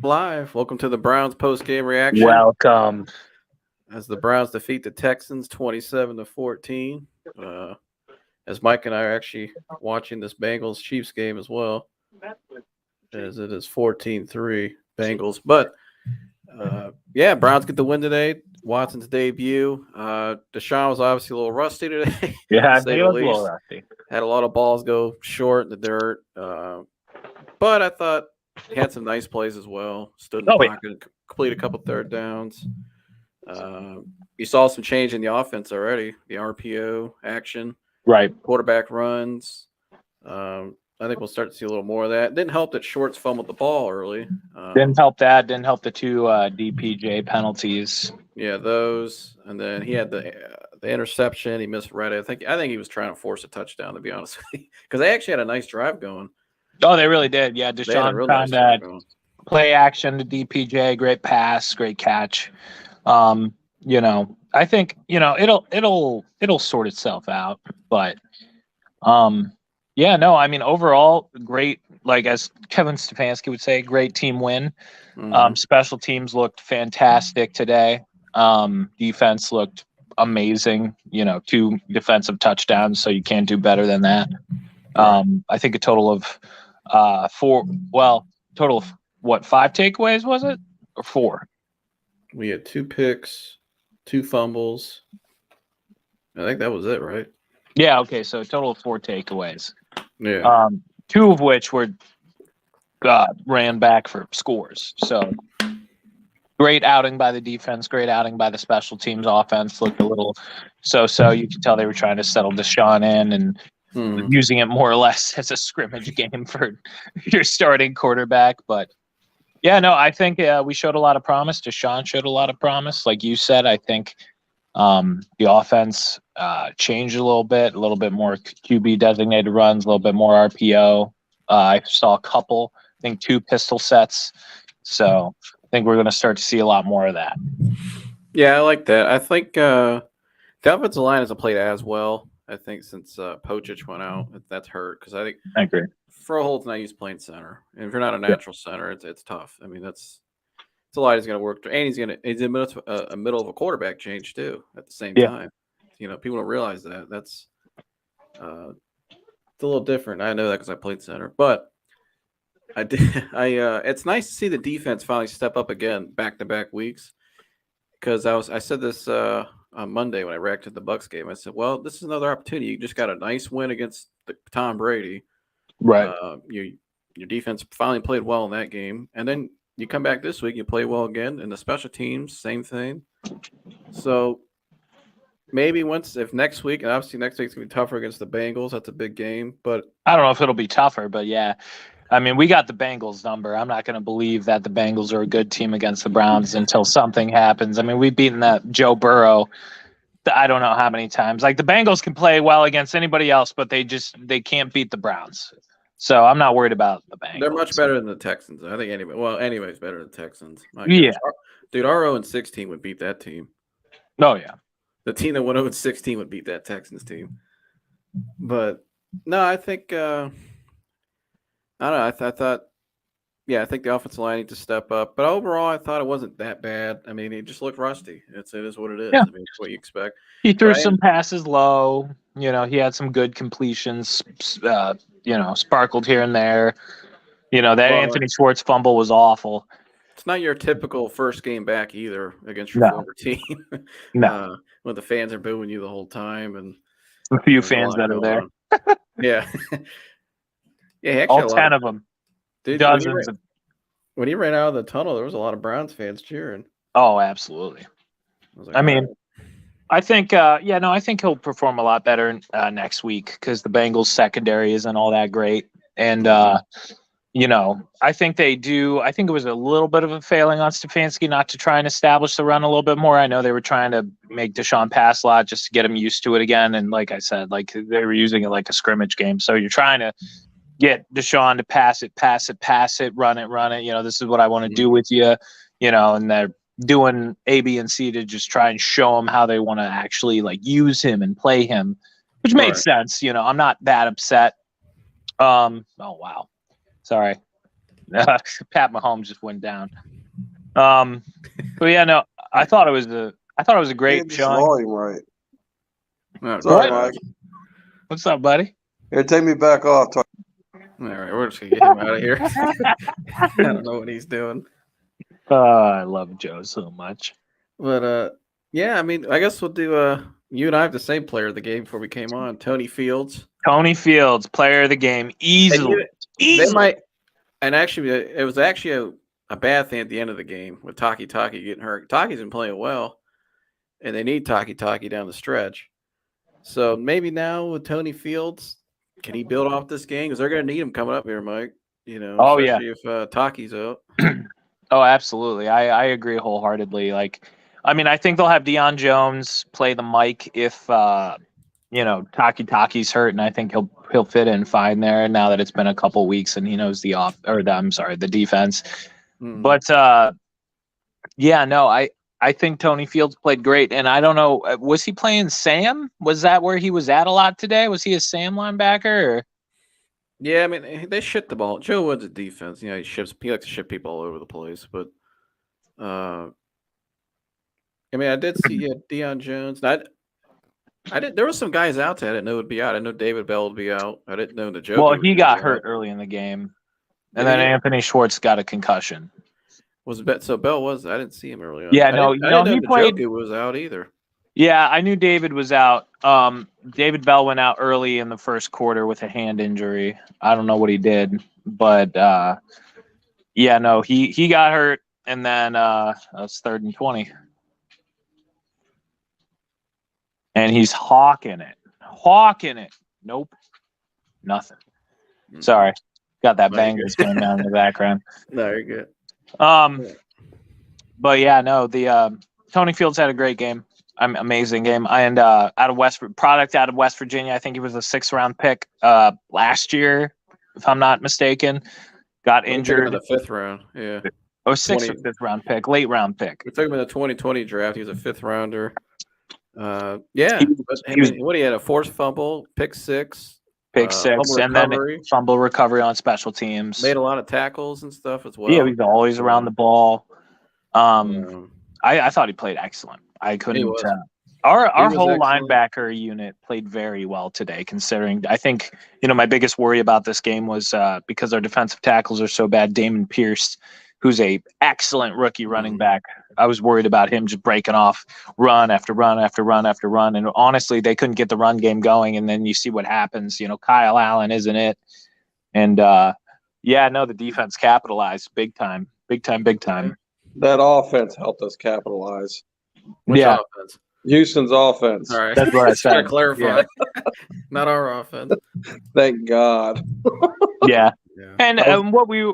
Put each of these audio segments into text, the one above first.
Live. Welcome to the Browns post-game reaction Welcome. as the Browns defeat the Texans 27-14. As Mike and I are actually watching this Bengals-Chiefs game as well, as it is 14-3 Bengals. But, Browns get the win today. Watson's debut. Deshaun was obviously a little rusty today, Yeah, to say he the was a little least. rusty. Had a lot of balls go short in the dirt. But I thought he had some nice plays as well. Stood in the pocket and completed a couple third downs. You saw some change in the offense already. The RPO action, Right. quarterback runs. I think we'll start to see a little more of that. Didn't help that Shorts fumbled the ball early. Didn't help that. Didn't help the two DPJ penalties. Yeah, those. And then he had the interception. He misread it. I think he was trying to force a touchdown, to be honest with you, because they actually had a nice drive going. Oh, they really did. Yeah, Deshaun found that play action to DPJ. Great pass, great catch. I think it'll sort itself out. But overall, great. Like as Kevin Stefanski would say, great team win. Mm-hmm. Special teams looked fantastic today. Defense looked amazing. 2 defensive touchdowns, so you can't do better than that. I think a total of 5 takeaways, was it? Or 4? We had 2 picks, 2 fumbles. I think that was it, right? Yeah, okay, so a total of 4 takeaways. Yeah. 2 of which were ran back for scores. So great outing by the defense, great outing by the special teams. Offense looked a little so-so. You could tell they were trying to settle Deshaun in and using it more or less as a scrimmage game for your starting quarterback. But, I think we showed a lot of promise. Deshaun showed a lot of promise. Like you said, I think the offense changed a little bit more QB designated runs, a little bit more RPO. I saw a couple, I think 2 pistol sets. So I think we're going to start to see a lot more of that. Yeah, I like that. I think the offensive line hasn't played as well. I think since Pochich went out, that's hurt because I agree. Frohold's not used to playing center, and if you're not a natural center, it's tough. I mean, it's a lot he's going to work through, and he's in the middle of a quarterback change too at the same time. People don't realize that. That's it's a little different. I know that because I played center, but I did. It's nice to see the defense finally step up again, back-to-back weeks. Because I said this on Monday when I reacted to the Bucs game. I said, "Well, this is another opportunity. You just got a nice win against Tom Brady, right? Your defense finally played well in that game, and then you come back this week, you play well again, and the special teams, same thing. So maybe if next week, and obviously next week's gonna be tougher against the Bengals. That's a big game, but I don't know if it'll be tougher, but yeah." I mean, we got the Bengals number. I'm not going to believe that the Bengals are a good team against the Browns until something happens. I mean, we've beaten that Joe Burrow I don't know how many times. Like the Bengals can play well against anybody else, but they can't beat the Browns. So I'm not worried about the Bengals. They're much better than the Texans. I think anybody's better than the Texans. Yeah. Dude, our 0-16 would beat that team. Oh, yeah. The team that went 0-16 would beat that Texans team. But, no, I think I don't know. I think the offensive line needs to step up. But overall, I thought it wasn't that bad. I mean, it just looked rusty. It is what it is. Yeah. I mean, it's what you expect. He threw some passes low. He had some good completions, sparkled here and there. Anthony Schwartz fumble was awful. It's not your typical first game back either against your former team. No. When the fans are booing you the whole time. And a few fans that are there. Yeah. Yeah, all 10 of them. Dude, dozens. When he ran out of the tunnel, there was a lot of Browns fans cheering. Oh, absolutely. I think, I think he'll perform a lot better next week because the Bengals secondary isn't all that great. And, I think they do. I think it was a little bit of a failing on Stefanski not to try and establish the run a little bit more. I know they were trying to make Deshaun pass a lot just to get him used to it again. And like I said, like they were using it like a scrimmage game. So you're trying to get Deshaun to pass it, run it. This is what I want to do with you, and they're doing A, B, and C to just try and show him how they want to actually like use him and play him, which made sense. I'm not that upset. Oh, wow. Sorry. Pat Mahomes just went down. But yeah, no, I thought it was a great Get showing. volume right. Oh, Sorry, gosh. Mike. What's up, buddy? Here, take me back off. All right, we're just gonna get him out of here. I don't know what he's doing. I love Joe so much. But yeah, I mean, I guess we'll do. You and I have the same player of the game before we came on. Tony Fields. Tony Fields, player of the game, easily. They might, and actually, it was actually a bad thing at the end of the game with Taki getting hurt. Taki's been playing well, and they need Taki down the stretch. So maybe now with Tony Fields, can he build off this game? Because they're going to need him coming up here, Mike. You know, Oh, yeah. especially if Taki's out. Oh, absolutely. I agree wholeheartedly. Like, I mean, I think they'll have Deion Jones play the mic if Taki's hurt, and I think he'll fit in fine there now that it's been a couple weeks and he knows the defense. But yeah, no, I think Tony Fields played great, and I don't know, was he playing Sam? Was that where he was at a lot today? Was he a Sam linebacker? Or? Yeah, I mean, they shit the ball. Joe Woods' defense, you know, he likes to ship people all over the place. But, I mean, I did see Deion Jones. There were some guys out there I didn't know would be out. I know David Bell would be out. I didn't know the Joe. Well, he got hurt early in the game, and then Anthony Schwartz got a concussion. So Bell was? I didn't see him early on. Yeah, I didn't know he played. Njoku was out either. Yeah, I knew David was out. David Bell went out early in the first quarter with a hand injury. I don't know what he did, but yeah, no, he got hurt, and then it's 3rd and 20, and he's hawking it. Nope, nothing. Sorry, got that Bengals going down in the background. No, you're good. But yeah, no, the Tony Fields had a great game. Amazing game. And out of West Virginia, I think he was a 6th-round pick last year, if I'm not mistaken. Got injured in the 5th round. Yeah. Oh, 6th or 5th-round pick, late-round pick. We took him in the 2020 draft. He was a 5th-rounder. Yeah. He had a forced fumble, pick 6. And then fumble recovery on special teams. Made a lot of tackles and stuff as well. Yeah, he's always around the ball. I thought he played excellent. I couldn't. Our whole linebacker unit played very well today, considering I think, my biggest worry about this game was because our defensive tackles are so bad. Damon Pierce, who's a excellent rookie running back, I was worried about him just breaking off run after run after run after run. And honestly, they couldn't get the run game going. And then you see what happens. Kyle Allen isn't it? And the defense capitalized big time. That offense helped us capitalize. Which offense? Houston's offense. All right. That's what I said. To clarify. Yeah. Not our offense. Thank God. Yeah. And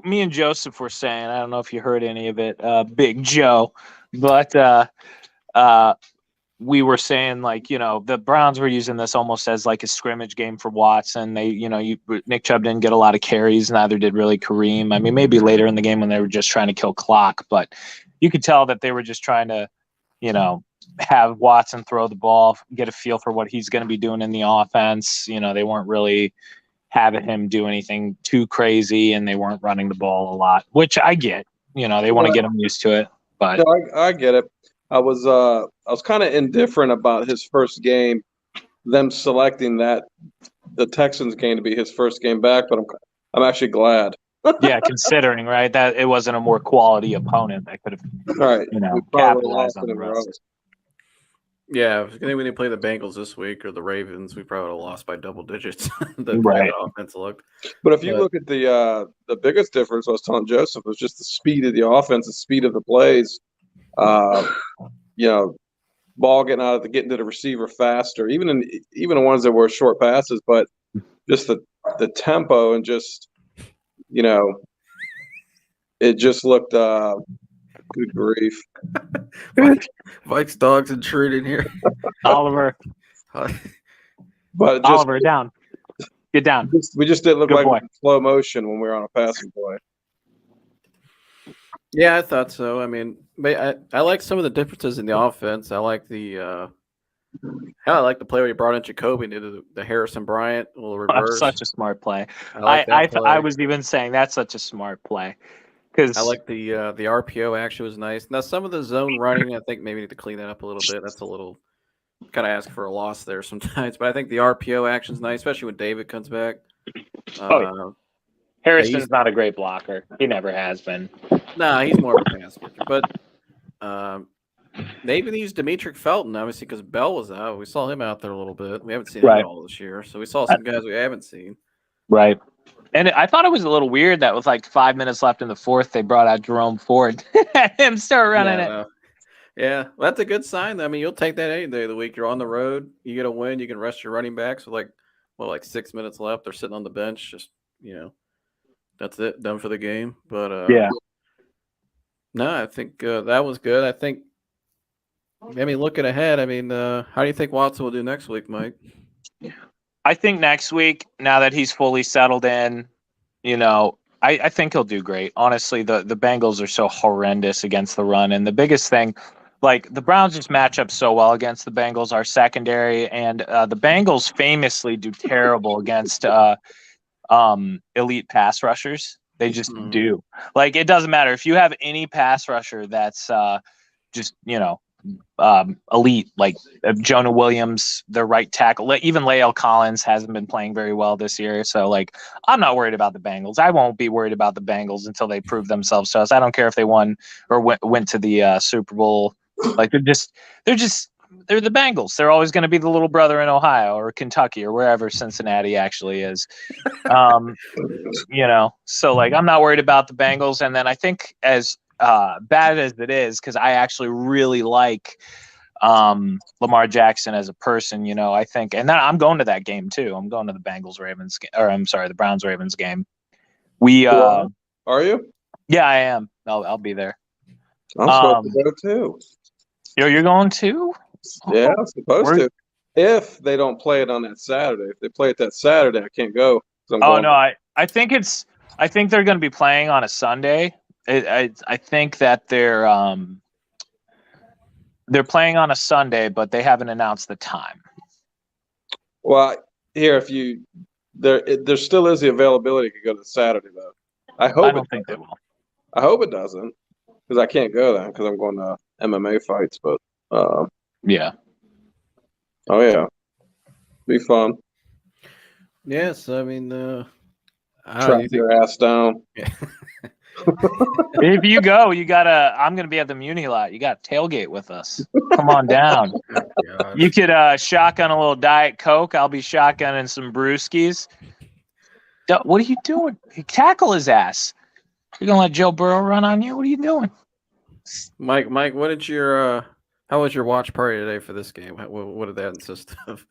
me and Joseph were saying, I don't know if you heard any of it, Big Joe, but we were saying, the Browns were using this almost as like a scrimmage game for Watson. Nick Chubb didn't get a lot of carries, neither did really Kareem. I mean, maybe later in the game when they were just trying to kill clock, but you could tell that they were just trying to, have Watson throw the ball, get a feel for what he's going to be doing in the offense. They weren't really having him do anything too crazy, and they weren't running the ball a lot, which I get. They want to get him used to it. But I get it. I was kind of indifferent about his first game, them selecting the Texans game to be his first game back, but I'm actually glad. Yeah, considering right that it wasn't a more quality opponent that could have capitalized on the rest. Yeah, I think when they play the Bengals this week or the Ravens, we probably would have lost by double digits. The offense looked. But if you look at the biggest difference, I was telling Joseph, was just the speed of the offense, the speed of the plays. Ball getting to the receiver faster, even the ones that were short passes, but just the tempo and just it just looked good grief. Mike's dog's intruding here. Oliver. But Oliver, down. Get down. We just didn't look like slow motion when we were on a passing play. Yeah, I thought so. I mean, I like some of the differences in the offense. I like the Hell, I like the play where he brought in Jacoby and did the Harrison Bryant little reverse. Such a smart play. I like that play. I was even saying that's such a smart play. I like the RPO action was nice. Now some of the zone running, I think maybe need to clean that up a little bit. That's a little kind of ask for a loss there sometimes. But I think the RPO action is nice, especially when David comes back. Harrison's not a great blocker. He never has been. Nah, he's more of a pass catcher. But they even used Demetric Felton, obviously, because Bell was out. We saw him out there a little bit. We haven't seen him at all this year. So we saw some guys we haven't seen. Right. And I thought it was a little weird that with like 5 minutes left in the fourth, they brought out Jerome Ford. Him start running it. Yeah, well, that's a good sign. I mean, you'll take that any day of the week. You're on the road. You get a win. You can rest your running backs with like 6 minutes left. They're sitting on the bench. Just, that's it. Done for the game. But, no, I think that was good. I think, looking ahead, how do you think Watson will do next week, Mike? I think next week, now that he's fully settled in, I think he'll do great. Honestly, the Bengals are so horrendous against the run. And the biggest thing, like the Browns just match up so well against the Bengals, our secondary. And the Bengals famously do terrible against elite pass rushers. They just do. Like, it doesn't matter. If you have any pass rusher that's just, elite, like Jonah Williams, the right tackle, even Lael Collins hasn't been playing very well this year. So, like, I'm not worried about the Bengals. I won't be worried about the Bengals until they prove themselves to us. I don't care if they won or went to the Super Bowl. Like, they're the Bengals. They're always going to be the little brother in Ohio or Kentucky or wherever Cincinnati actually is. So like, I'm not worried about the Bengals. And then I think as bad as it is, because I actually really like Lamar Jackson as a person, I think, and then I'm going to that game too. I'm going to the the Browns-Ravens game. Are you? Yeah, I am. I'll be there. I'm supposed to go too. You're going too? Yeah, I'm supposed to. If they don't play it on that Saturday. If they play it that Saturday, I can't go. I think they're going to be playing on a Sunday. I think that they're playing on a Sunday, but they haven't announced the time. Well, here, there still is the availability to go to Saturday though. I don't think they will. I hope it doesn't, because I can't go then because I'm going to MMA fights. But yeah. Oh yeah, be fun. Yes, track your ass down. If you go, I'm going to be at the Muni lot. You got tailgate with us. Come on down. You could shotgun a little Diet Coke. I'll be shotgunning some brewskis. What are you doing? You tackle his ass. You're going to let Joe Burrow run on you? What are you doing? Mike, what did how was your watch party today for this game? What did that consist of?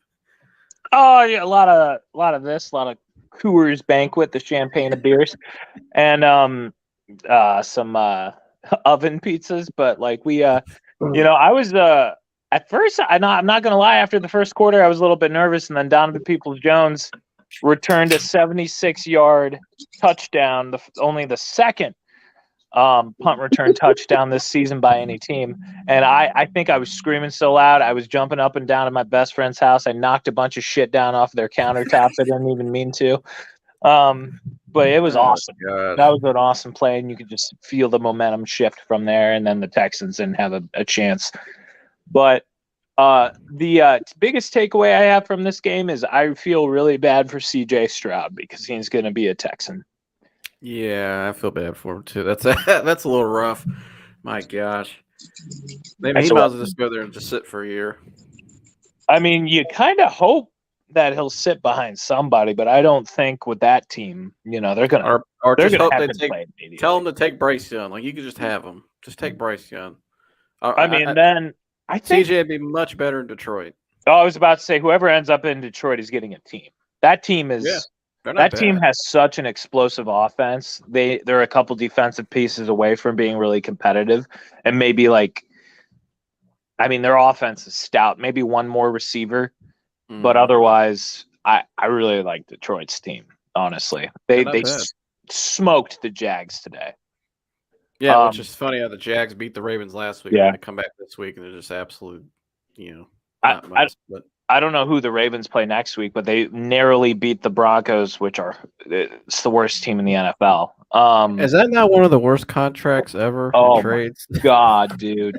Oh, yeah, a lot of Coors Banquet, the champagne of beers, and some oven pizzas. But like I was at first, I'm not gonna lie, after the first quarter, I was a little bit nervous, and then Donovan Peoples-Jones returned a 76-yard touchdown, only the second punt return touchdown this season by any team. And I think I was screaming so loud, I was jumping up and down at my best friend's house. I knocked a bunch of shit down off their countertops. I didn't even mean to. But it was awesome. That was an awesome play, and you could just feel the momentum shift from there. And then the Texans didn't have a chance. But the biggest takeaway I have from this game is I feel really bad for C.J. Stroud because he's going to be a Texan. Yeah, I feel bad for him too. That's a little rough. My gosh, maybe he might as well just go there and just sit for a year. I mean, you kind of hope that he'll sit behind somebody, but I don't think with that team, they're gonna tell him to take Bryce Young. Like, you could just have him. Just take Bryce Young. I think CJ would be much better in Detroit. Oh, I was about to say whoever ends up in Detroit is getting a team. That team is. Yeah. Team has such an explosive offense. They're a couple defensive pieces away from being really competitive, and maybe their offense is stout. Maybe one more receiver, but otherwise, I really like Detroit's team. Honestly, they smoked the Jags today. Yeah, which is funny how the Jags beat the Ravens last week. Yeah, and they come back this week and they're just absolute, not much, but I don't know who the Ravens play next week, but they narrowly beat the Broncos, which it's the worst team in the NFL. Is that not one of the worst contracts ever in trades? God, dude.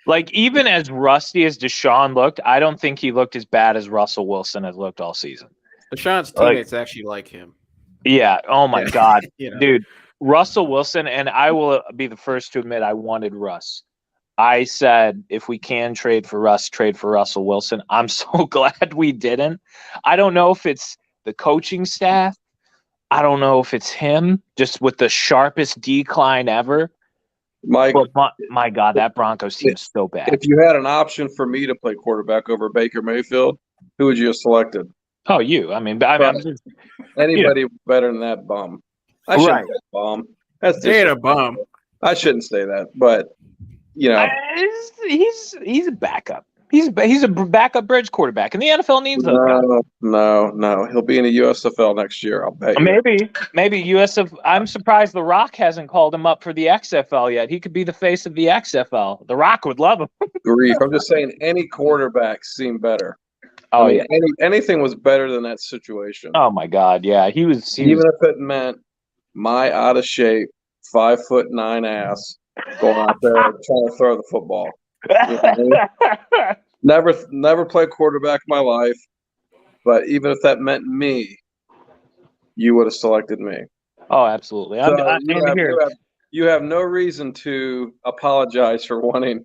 Like, even as rusty as Deshaun looked, I don't think he looked as bad as Russell Wilson has looked all season. Deshaun's teammates actually like him. Yeah. Oh, my God. You know. Dude, Russell Wilson, and I will be the first to admit I wanted Russ. I said, if we can trade for Russ, trade for Russell Wilson. I'm so glad we didn't. I don't know if it's the coaching staff. I don't know if it's him, just with the sharpest decline ever. Mike, my God, that Broncos team is so bad. If you had an option for me to play quarterback over Baker Mayfield, who would you have selected? Oh, you. I mean, anybody better than that bum. I shouldn't say bum. That's he ain't a bum. I shouldn't say that, but you know, he's a backup. He's a backup bridge quarterback, and the NFL needs those guys. No. He'll be in the USFL next year. I'll bet you. Maybe USFL. I'm surprised The Rock hasn't called him up for the XFL yet. He could be the face of the XFL. The Rock would love him. Grief. I'm just saying, any quarterback seemed better. Oh, yeah. Anything was better than that situation. Oh my God, yeah. He was if it meant my out of shape 5'9" ass going out there trying to throw the football. You know? Never played quarterback in my life, but even if that meant me, you would have selected me. Oh, absolutely. You have no reason to apologize for wanting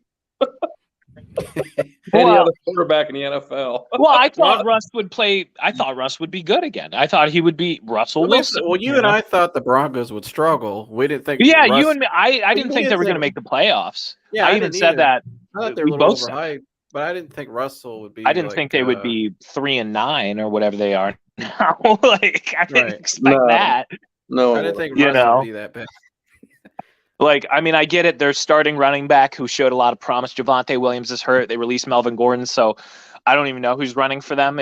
any other quarterback in the NFL. Well, I thought Russ would play. I thought Russ would be good again. I thought he would be Russell Wilson. Well, you and I thought the Broncos would struggle. We didn't think. Yeah, you and me. I didn't think they were going to make the playoffs. Yeah, I even said that. I thought they were a little overhyped, but I didn't think Russell would be. I didn't think they would be 3-9 or whatever they are now. I didn't expect that. No, I didn't think Russell would be that bad. I get it. They're starting running back who showed a lot of promise. Javonte Williams is hurt. They released Melvin Gordon, so I don't even know who's running for them.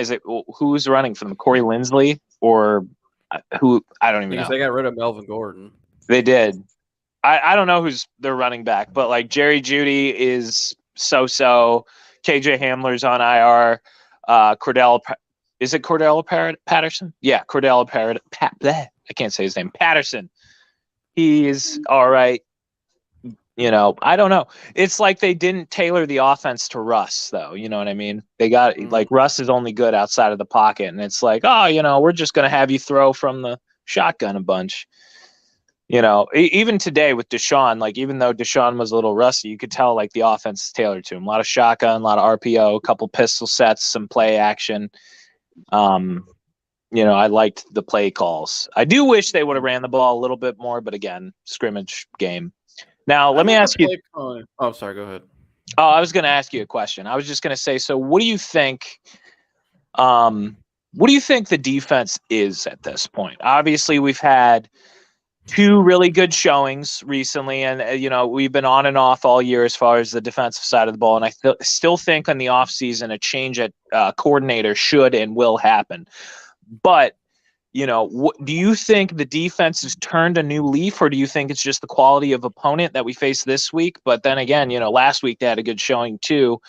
Who's running for them? Corey Linsley or who? I don't even know. They got rid of Melvin Gordon. They did. I don't know who's their running back, but Jerry Jeudy is so. KJ Hamler's on IR. Is it Cordell Patterson? Yeah, Cordell I can't say his name. Patterson. He's all right. I don't know. It's like they didn't tailor the offense to Russ, though. You know what I mean? They got Russ is only good outside of the pocket, and it's like, we're just going to have you throw from the shotgun a bunch. Even today with Deshaun, even though Deshaun was a little rusty, you could tell the offense is tailored to him. A lot of shotgun, a lot of RPO, a couple pistol sets, some play action. I liked the play calls. I do wish they would have ran the ball a little bit more, but again, scrimmage game. Now, let me ask you. Oh, sorry. Go ahead. Oh, I was going to ask you a question. I was just going to say, so what do you think? What do you think the defense is at this point? Obviously, we've had 2 really good showings recently, and we've been on and off all year as far as the defensive side of the ball. And I still think in the offseason a change at coordinator should and will happen. But do you think the defense has turned a new leaf, or do you think it's just the quality of opponent that we face this week? But then again, last week they had a good showing too.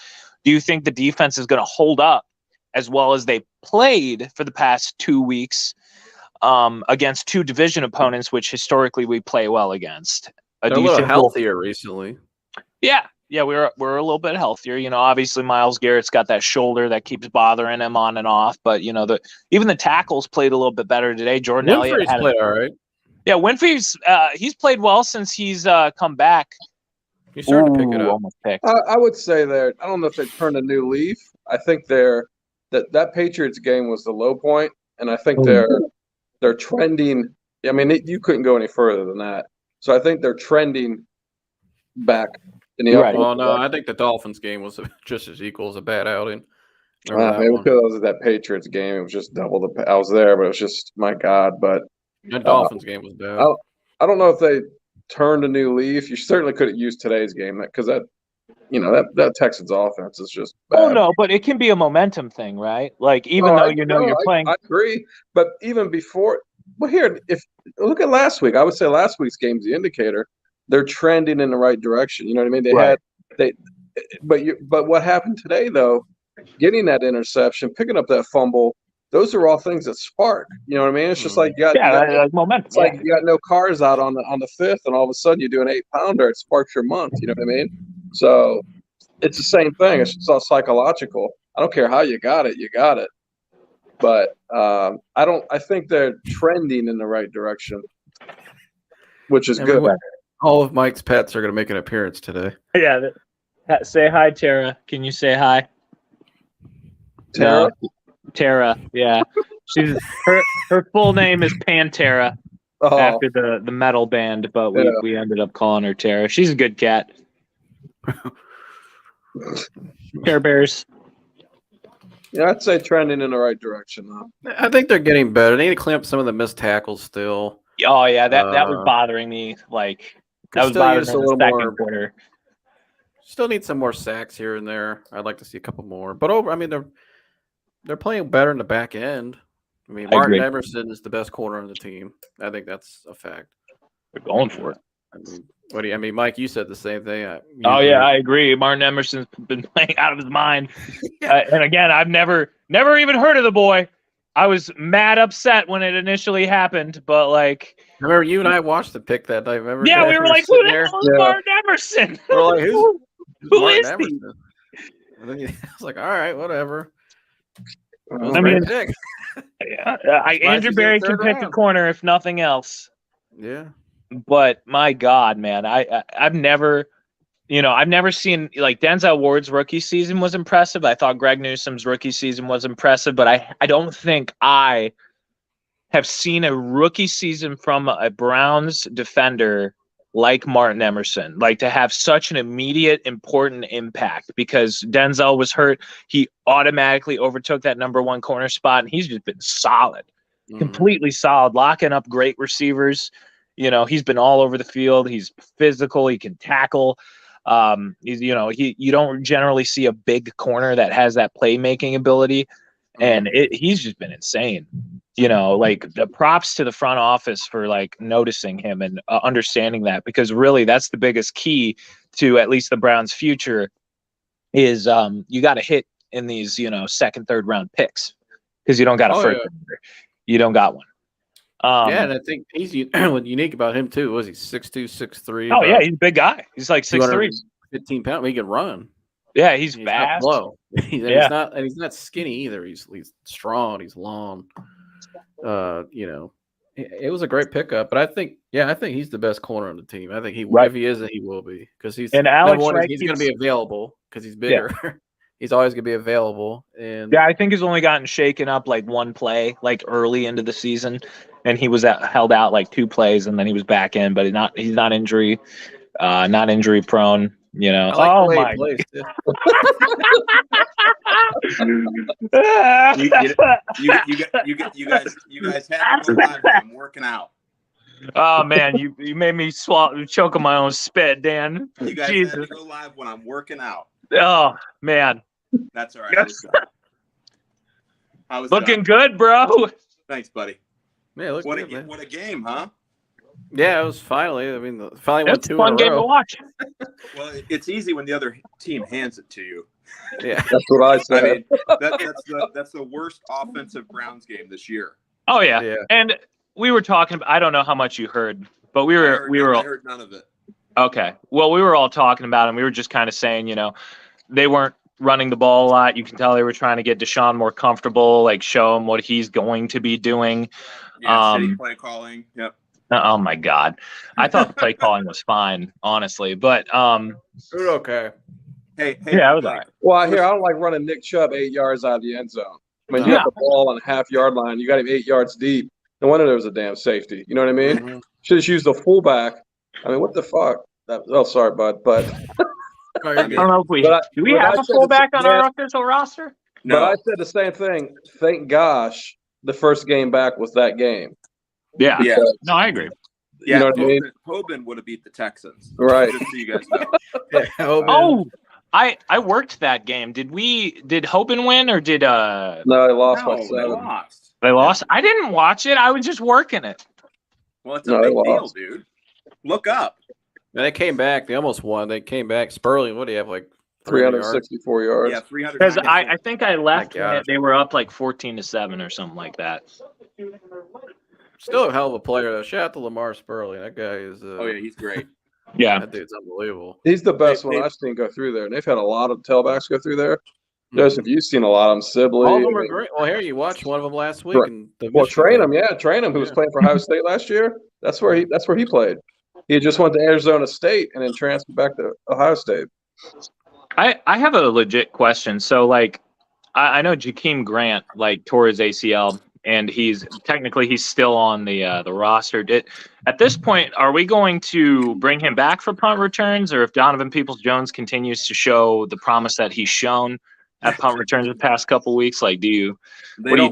Do you think the defense is going to hold up as well as they played for the past 2 weeks against 2 division opponents, which historically we play well against? They're a little healthier recently. Yeah, we're a little bit healthier. Obviously Myles Garrett's got that shoulder that keeps bothering him on and off. But even the tackles played a little bit better today. Jordan Elliott played all right. Yeah, Winfrey's he's played well since he's come back. He's starting to pick it up. I would say I don't know if they turned a new leaf. I think that Patriots game was the low point, and I think they're trending. I mean, you couldn't go any further than that. So I think they're trending back. Well, no, I think the Dolphins game was just as equal as a bad outing. Maybe because I was at that Patriots game, it was just double the. I was there, but it was just my God. But that Dolphins game was bad. I don't know if they turned a new leaf. You certainly couldn't use today's game because that Texans offense is just bad. Oh no, but it can be a momentum thing, right? Even though you're playing. I agree, but even before. Well, here, if look at last week, I would say last week's game's the indicator. They're trending in the right direction. You know what I mean? But what happened today though getting that interception, picking up that fumble. Those are all things that spark. You know what I mean? It's just like you got like momentum. It's like you got no cars out on the fifth, and all of a sudden you do an 8-pounder. It sparks your month. You know what I mean? So it's the same thing. It's all psychological. I don't care how you got it. You got it. But I think they're trending in the right direction, which is good. All of Mike's pets are going to make an appearance today. Yeah. Say hi, Tara. Can you say hi? Tara? No. Tara. Yeah. She's her full name is Pantera after the metal band, but we ended up calling her Tara. She's a good cat. Care Bears. Yeah, I'd say trending in the right direction, though. I think they're getting better. They need to clean up some of the missed tackles still. Oh yeah, that was bothering me. Like that was bothering me in the second quarter. Still need some more sacks here and there. I'd like to see a couple more. But they're playing better in the back end. I mean, Martin Emerson is the best corner on the team. I think that's a fact. They're going for it. I mean, Mike, you said the same thing. I agree. Martin Emerson's been playing out of his mind. And again, I've never even heard of the boy. I was mad upset when it initially happened, but like, remember you and I watched the pick that night. Remember? Yeah, we were like, "Who the hell is Martin Emerson? We're like, who is he?" And then I was like, "All right, whatever." I mean, Andrew Berry can pick a corner if nothing else. Yeah. But my God, man, I've never seen, like, Denzel Ward's rookie season was impressive. I thought Greg Newsome's rookie season was impressive, but I don't think I have seen a rookie season from a Browns defender like Martin Emerson, like to have such an immediate, important impact because Denzel was hurt. He automatically overtook that number one corner spot, and he's just been solid, completely solid, locking up great receivers. You know, he's been all over the field. He's physical. He can tackle. You don't generally see a big corner that has that playmaking ability, and he's just been insane. You know, like the props to the front office for like noticing him and understanding that, because really that's the biggest key to at least the Browns' future is you got to hit in these, second, third round picks because you don't got a first rounder. You don't got one. And I think he's what's unique about him too was he's 6'2", 6'3". Oh yeah, he's a big guy. He's like 6'3", 15 pounds. He can run. Yeah, he's fast. He's not skinny either. He's strong. He's long. It was a great pickup, but I think he's the best corner on the team. I think if he isn't, he will be because he's and Alex. He's going to be available because he's bigger. Yeah. He's always going to be available. And I think he's only gotten shaken up like one play, like early into the season, and he was held out like 2 plays, and then he was back in. But he's not injury prone. You know. Oh my! you guys have to go live when I'm working out. Oh man, you made me choke on my own spit, Dan. You guys Jesus. have to go live when I'm working out. Oh man, that's all right. I was looking good, bro. Thanks, buddy. Yeah, what a game, huh? Yeah, it was finally. I mean, finally won 2 in a row. It's a fun game to watch. Well, it's easy when the other team hands it to you. Yeah, that's what I said. I mean, that's the worst offensive Browns game this year. Oh yeah. And we were talking. I don't know how much you heard, but we were. I heard none of it. Okay. Well, we were all talking about it, and we were just kind of saying, they weren't running the ball a lot. You can tell they were trying to get Deshaun more comfortable, like show him what he's going to be doing. Yeah, city play calling. Yep. Oh my God. I thought the play calling was fine, honestly. But it was okay. Hey, yeah, I was all right. Well, I don't like running Nick Chubb 8 yards out of the end zone. I mean, you have the ball on the half-yard line. You got him 8 yards deep. No wonder there was a damn safety. You know what I mean? Mm-hmm. Should have used the fullback. I mean, what the fuck? Sorry, bud, but I don't know if do we have a fullback on our official roster? No. But I said the same thing. Thank gosh the first game back was that game. Yeah. No, I agree. Yeah, you know what I mean? Hoban would have beat the Texans. Right. Just so you guys know. Oh, I worked that game. Did Hoban win or did No, they lost by 7. They lost? I didn't watch it. I was just working it. Well, it's a big deal, dude. Look up. And they came back. They almost won. They came back. Sperling, what do you have, like 364 yards. Yeah, 300. Because I think I left My when gosh. they were up like 14-7 or something like that. Still a hell of a player though. Shout out to Lamar Spurley. That guy is. Oh yeah, he's great. Yeah. That dude's unbelievable. He's the best They- one I've seen go through there. And they've had a lot of tailbacks go through there. Joseph, you've seen a lot of them. Sibley. All of them are great. Well, here you watched one of them last week. And Train him, who was playing for Ohio State last year. That's where he played. He just went to Arizona State and then transferred back to Ohio State. I have a legit question. So, like, I know Jakeem Grant, like, tore his ACL, and he's still on the roster. At this point, are we going to bring him back for punt returns, or if Donovan Peoples-Jones continues to show the promise that he's shown at punt returns the past couple weeks, like, They do you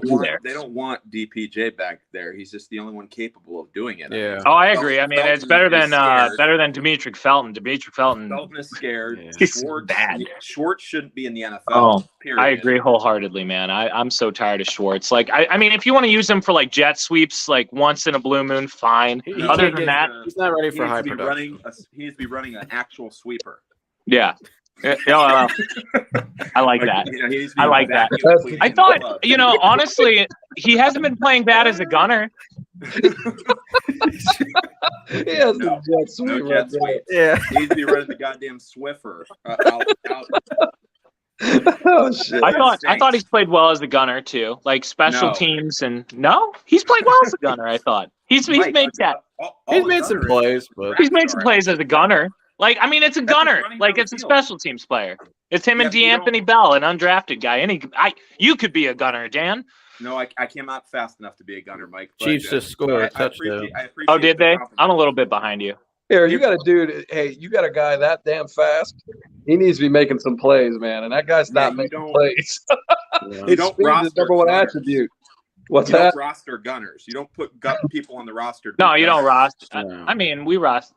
do there? They don't want DPJ back there. He's just the only one capable of doing it. Yeah. Oh, I agree. I mean, it's better than Felton Demetric Felton. Demetric Felton. Felton is scared. Yeah. He's Schwartz, bad. Schwartz shouldn't be in the NFL. Oh, period. I agree wholeheartedly, man. I'm so tired of Schwartz. Like, I mean, if you want to use him for like jet sweeps, like once in a blue moon, fine. He Other can't than get- that, he's not ready He for needs high to be production. he needs to be running an actual sweeper. yeah. I like that. You know, he needs to be I like that. vacuum cleaning I thought, gloves. honestly, he hasn't been playing bad as a gunner. He has No, the jet sweep no right jet there. sweep. Yeah. He needs to be running the goddamn Swiffer out. Oh shit! I thought he's played well as a gunner too, like special No. teams and no, he's played well as a gunner. I thought he's Mike, made that. He's made some plays, but He's made some plays as a gunner. Like, I mean, it's a That's gunner. just running Like, down it's a the field. special teams player. It's him and Yeah, but you DeAnthony Bell, an undrafted guy. You could be a gunner, Dan. No, I came out fast enough to be a gunner, Mike. but, Chiefs just scored a touchdown. I appreciate Oh, did the they? compliment. I'm a little bit behind you. Here, you got a dude. Hey, you got a guy that damn fast. He needs to be making some plays, man. And that guy's Yeah, not you making don't- plays. Yeah. You His don't speed is roster number one gunners. attribute. What's You that? don't roster gunners. You don't put people on the roster. to No, be you don't gunners. roster. No. I mean, we roster.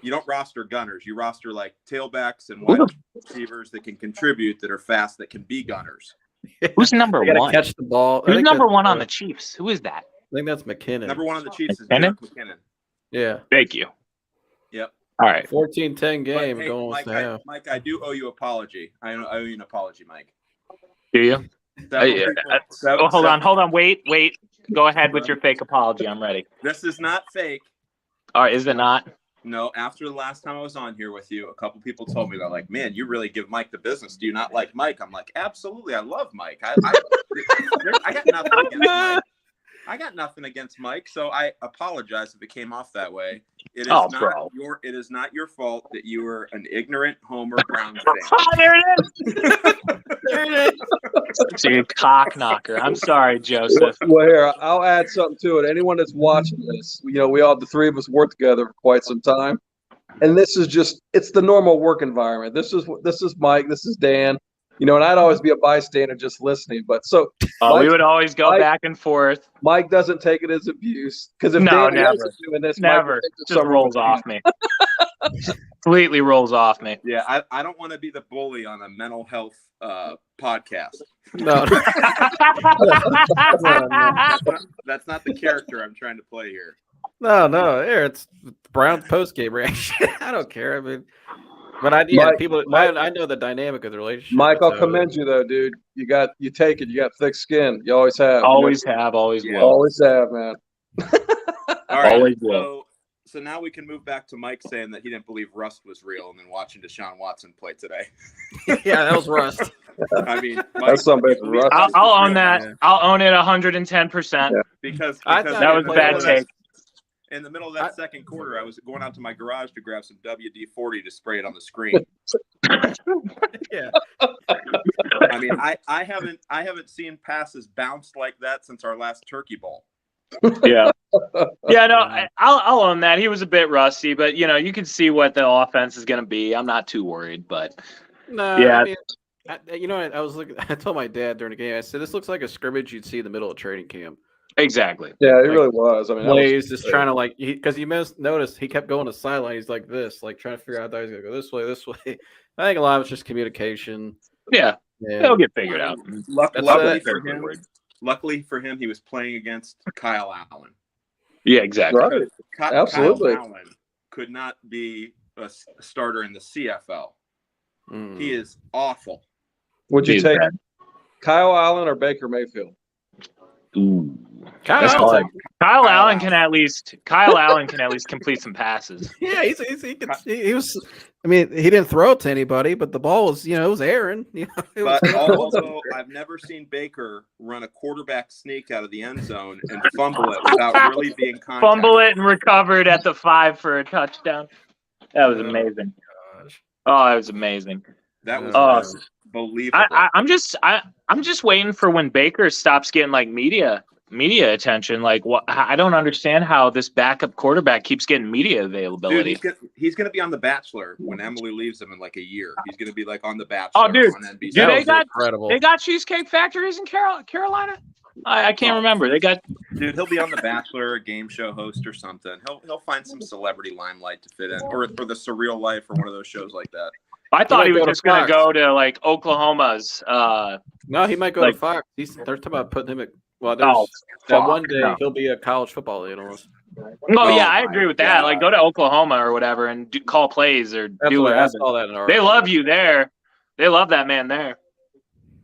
You don't roster gunners. You roster like tailbacks and wide receivers that can contribute, that are fast, that can be gunners. Who's number They gotta one? catch the ball. I Who's think number that's, one on the Chiefs? Who is that? I think that's McKinnon. Number one on the Chiefs is McKinnon? Jerick McKinnon. Yeah. Thank you. Yep. All right. 14-10 But, game hey, going Mike, to half. Mike, I do owe you an apology. I owe you an apology, Mike. Do you? Several people- Hold on. Wait. Go ahead with your fake apology. I'm ready. This is not fake. All right. Is it not? No, after the last time I was on here with you, a couple people told me, they're like, man, you really give Mike the business. Do you not like Mike? I'm like, absolutely. I love Mike. I got nothing against Mike. I got nothing against Mike, so I apologize if it came off that way. It is not your fault that you were an ignorant Homer Browns fan. Oh, there it is. You cock knocker. I'm sorry, Joseph. Well, here, I'll add something to it. Anyone that's watching this, the three of us worked together for quite some time. And this is it's the normal work environment. This is Mike, this is Dan, and I'd always be a bystander just listening. But We would always go back and forth. Mike doesn't take it as abuse. Because if No, Dan never. wasn't doing this, Never. Mike would Just rolls off me. Completely rolls off me. Yeah, I don't want to be the bully on a mental health podcast. No. That's not the character I'm trying to play here. No. Here, it's Browns post-game reaction. I don't care. I mean, but I know the dynamic of the relationship. Mike, I'll so- commend you though, dude. You take it. You got thick skin. You always have. Always have, always Yeah. will. Always have, man. All right, Always will. so now we can move back to Mike saying that he didn't believe Rust was real, and then watching Deshaun Watson play today. Yeah, that was Rust. I mean, Mike, That's something for Rust. I'll own that. I'll own it 110%. Yeah. because I thought That was a bad take. In the middle of that second quarter, I was going out to my garage to grab some WD-40 to spray it on the screen. Yeah. I mean, I haven't seen passes bounced like that since our last Turkey Bowl. Yeah. Yeah, no, I'll own that. He was a bit rusty, but you can see what the offense is going to be. I'm not too worried, but No. Yeah. I mean, I was looking. I told my dad during the game. I said, "This looks like a scrimmage you'd see in the middle of training camp." exactly. Yeah, it really was. I mean, that was- Plays just trying to because you noticed he kept going to sideline. He's like this, like trying to figure out how he's gonna go this way, this way. I think a lot of it's just communication. Yeah, Yeah. they'll get figured out. Luckily for him, he was playing against Kyle Allen. Yeah, exactly. right. Absolutely. Kyle Allen could not be a starter in the CFL. He is awful. Would you He's take bad. Kyle Allen or Baker Mayfield? Ooh. Kyle That's Allen's hard. like, Kyle Kyle Allen Allen. can at least complete some passes. yeah, he was. I mean, he didn't throw it to anybody, but the ball was, it was airing. It was But going. although I've never seen Baker run a quarterback sneak out of the end zone and fumble it without really being contact. Fumble it and recovered at the 5 for a touchdown. That was amazing. Gosh. Oh, that was amazing. That was Oh. unbelievable. I'm just waiting for when Baker stops getting like media attention. Like, what? I don't understand how this backup quarterback keeps getting media availability. Dude, he's gonna be on The Bachelor when Emily leaves him in like a year. He's gonna be like on The Bachelor. Oh, dude. On NBC. Do they got incredible. they got Cheesecake Factories in Carolina? I can't remember. They got. Dude, he'll be on The Bachelor, a game show host or something. He'll find some celebrity limelight to fit in, or The Surreal Life, or one of those shows like that. I thought he might was go to just gonna Fox. go to like Oklahoma's. No, he might go Like- to Fox. They're talking about putting him at. Well, Oh, that fuck, one day no. he'll be a college football analyst. No, yeah, I my agree with that. God. Like, go to Oklahoma or whatever and call plays or That's do what I whatever. saw that in our. They love you there. They love that man there.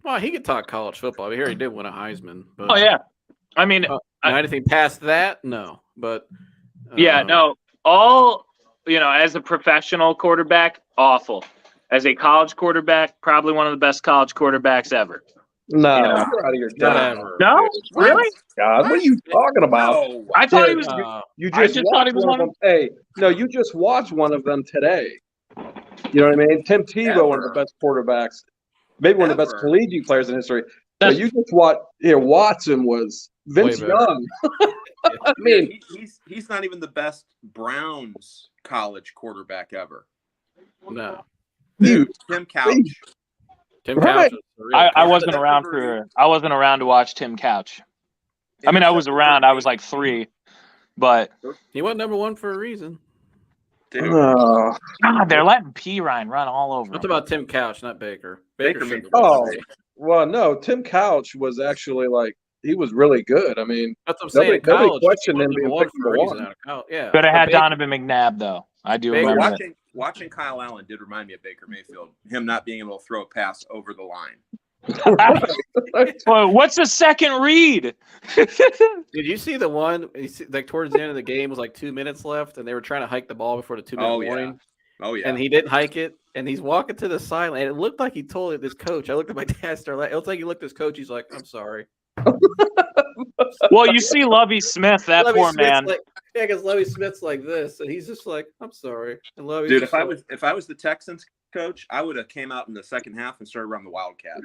Well, he could talk college football. I hear he did win a Heisman. But, Oh yeah, I mean, now anything past that, no. But yeah, no. All as a professional quarterback, awful. As a college quarterback, probably one of the best college quarterbacks ever. No, Yeah. you're out of your not time. ever. No, really? God, what are you talking about? No. I thought he Dude, was. You I just, just thought he watched was one of them. Hey, no, you just watched one of them today. You know what I mean? Tim Tebow, one of the Ever. best quarterbacks, maybe one of the best Ever. collegiate players in history. So That's- you just watched. Watson was Vince Way better. Young. I mean, He's not even the best Browns college quarterback ever. No. you. Tim Couch. Tim Right. Couch. is a real I coach. wasn't around to watch Tim Couch. I mean, I was around. I was like 3, but He went #1 for a reason. Dude, Oh, God, they're letting P. Ryan run all over. That's him. about Tim Couch, not Baker. Baker should made- be oh, better. well, no. Tim Couch was actually he was really good. I mean, That's what I'm saying. Nobody College, questioned he him went being #1 picked for a #1. reason out of college. Yeah. Could have But had Baker- Donovan McNabb though. I do Baker- but remember that. watching Kyle Allen did remind me of Baker Mayfield. Him not being able to throw a pass over the line. Well, what's the second read? Did you see the one? Like towards the end of the game was like 2 minutes left, and they were trying to hike the ball before the 2-minute Oh, yeah. warning, Oh yeah. and he didn't hike it, and he's walking to the sideline. And it looked like he told this coach. I looked at my dad. It looked like he looked at his coach. He's like, "I'm sorry." Well, you see Lovie Smith, that Lovie poor Smith's man. like, yeah, because Lovie Smith's like this, and he's just like, "I'm sorry." And Lovie's Dude, just if I was the Texans coach, I would have came out in the second half and started running the Wildcat.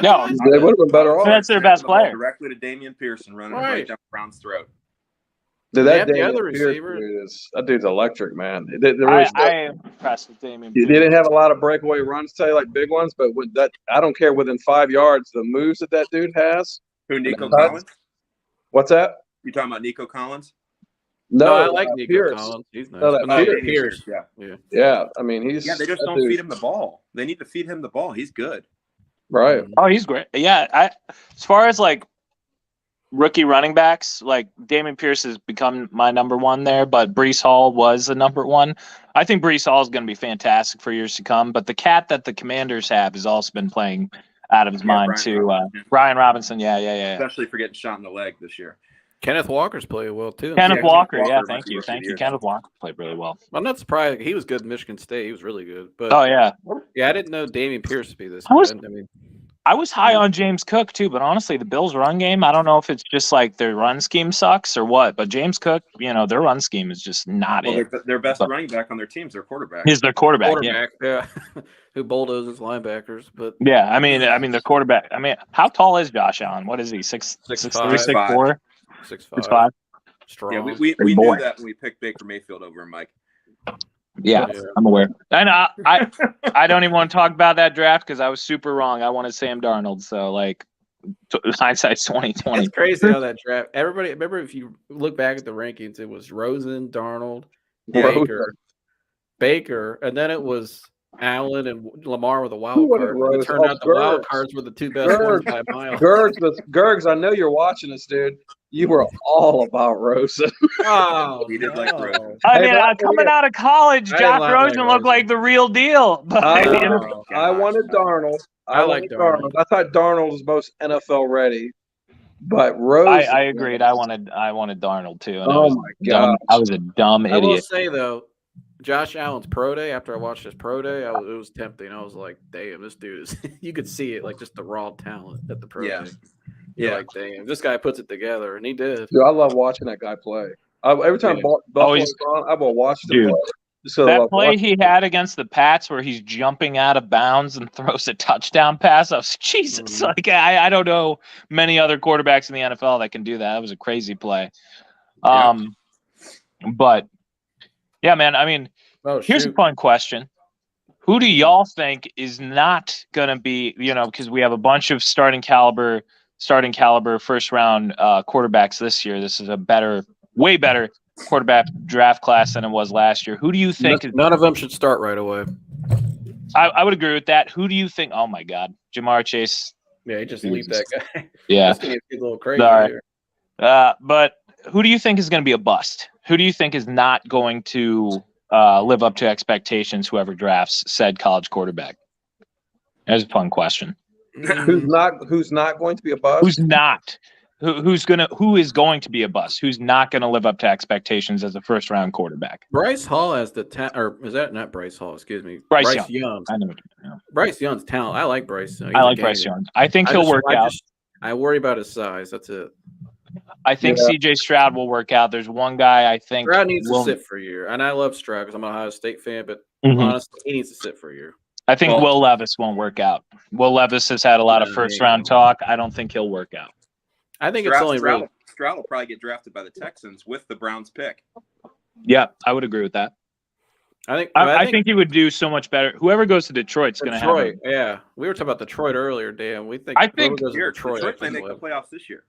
No, they would have been better off. That's their best The ball player. Directly to Damian Pearson, running Right. right down Brown's throat. Dude, They that have the Damian other Pierce receiver. that dude's electric, man. I am impressed with Damian. He didn't have a lot of breakaway runs today, like big ones, but with that, I don't care. Within 5 yards, the moves that dude has. Who, Nico Huh? Collins? What's that? You talking about Nico Collins? No, I like Nico Pierce. Collins. He's nice. No, that But no, Pierce. Damian Pierce. Yeah. Yeah, I mean he's. Yeah, they just that don't dude- feed him the ball. They need to feed him the ball. He's good. Right. Oh, he's great. Yeah, as far as like rookie running backs, like Damian Pierce has become my #1 there, but Breece Hall was the #1. I think Breece Hall is going to be fantastic for years to come. But the cat that the Commanders have has also been playing out of his mind Brian too. Robinson. Ryan Robinson, yeah. Especially for getting shot in the leg this year. Kenneth Walker's playing well too. Kenneth Yeah, Walker, Kenneth yeah, Walker thank might be you. rookie Thank of you. the year. Kenneth Walker played really well. I'm not surprised. He was good at Michigan State. He was really good. But Oh yeah, yeah, I didn't know Damian Pierce to be this I was- good. I mean, I was high on James Cook too, but honestly, the Bills' run game, I don't know if it's just like their run scheme sucks or what, but James Cook, their run scheme is just not Well, it. their best But- running back on their team's their quarterback. He's their quarterback, yeah. quarterback, yeah, who bulldozes linebackers. But Yeah, I mean, the quarterback. I mean, how tall is Josh Allen? What is he? 6'3", 6'4", 6'5", 6'5"? strong. Yeah, we Big knew boy. that when we picked Baker Mayfield over him, Mike. Yeah, Yeah. I'm aware. And I don't even want to talk about that draft because I was super wrong. I wanted Sam Darnold. So hindsight's 2020. It's crazy how that draft. Everybody, remember if you look back at the rankings, it was Rosen, Darnold, Yeah. Baker, and then it was Allen and Lamar were the Who wild would have card. rose? It turned out the wild Gergs. cards were the two best ones by a mile. Gergs, I know you're watching this, dude. You were all about Rosen. Oh, He did like Rosen. I Hey, mean, but coming out of college, I did Josh not Rosen like looked like Rosen. the real deal. But I wanted Darnold. I like Darnold. I thought Darnold was most NFL ready, but Rosen. I agreed. I wanted Darnold too. And Oh my god! I was a dumb I will idiot. say though, Josh Allen's pro day. After I watched his pro day, it was tempting. I was like, "Damn, this dude is." You could see it, like just the raw talent at the pro day. You're like, "Damn, this guy puts it together," and he did. Dude, I love watching that guy play. Every time Buffalo's on, I will watch the play. That play he had against the Pats where he's jumping out of bounds and throws a touchdown pass. I was Jesus. Like I don't know many other quarterbacks in the NFL that can do that. That was a crazy play. But yeah, man. I mean, here's a fun question: who do y'all think is not gonna be? Because we have a bunch of starting caliber first round quarterbacks this year. This is a way better quarterback draft class than it was last year. Who do you think? None of them should start right away. I would agree with that. Who do you think? Oh my God, Jamar Chase. Yeah, he just leave that guy. Yeah, that's gonna get a little crazy. Sorry. But who do you think is going to be a bust? Who do you think is not going to live up to expectations? Whoever drafts said college quarterback. That's a fun question. Who's not going to be a bust? Who's not? Who is going to be a bust? Who's not going to live up to expectations as a first round quarterback? Bryce Hall has the talent, or is that not Bryce Hall? Excuse me, Bryce Young. I know. Bryce Young's talent. I like Bryce. I like Bryce Young. I think he'll work out. I worry about his size. That's it. I think CJ Stroud will work out. There's one guy I think Stroud needs to sit for a year, and I love Stroud because I'm an Ohio State fan. But honestly, he needs to sit for a year. I think Will Levis won't work out. Will Levis has had a lot of first round talk. I don't think he'll work out. I think it's only Stroud will probably get drafted by the Texans with the Browns pick. Yeah, I would agree with that. I think he would do so much better. Whoever goes to Detroit's going to have him. Yeah, we were talking about Detroit earlier, Dan. I think Detroit may make the playoffs this year.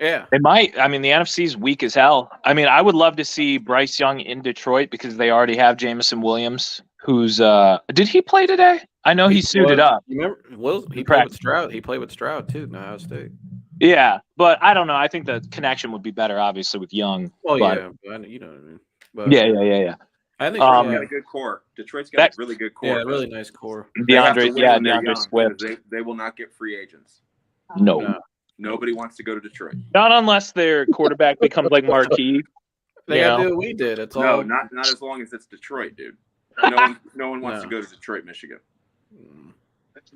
Yeah, they might. I mean, the NFC's weak as hell. I mean, I would love to see Bryce Young in Detroit because they already have Jameson Williams, who's did he play today? I know he suited up. You remember? He played with Stroud. He played with Stroud too in Ohio State. Yeah, but I don't know. I think the connection would be better, obviously, with Young. Well, yeah, you know what I mean. But, yeah. I think got a good core. Detroit's got a really good core. Yeah, really nice core. DeAndre Swift. They will not get free agents. No. Nobody wants to go to Detroit. Not unless their quarterback becomes like Marquis. They gotta do what we did. It's all not as long as it's Detroit, dude. No one wants to go to Detroit, Michigan.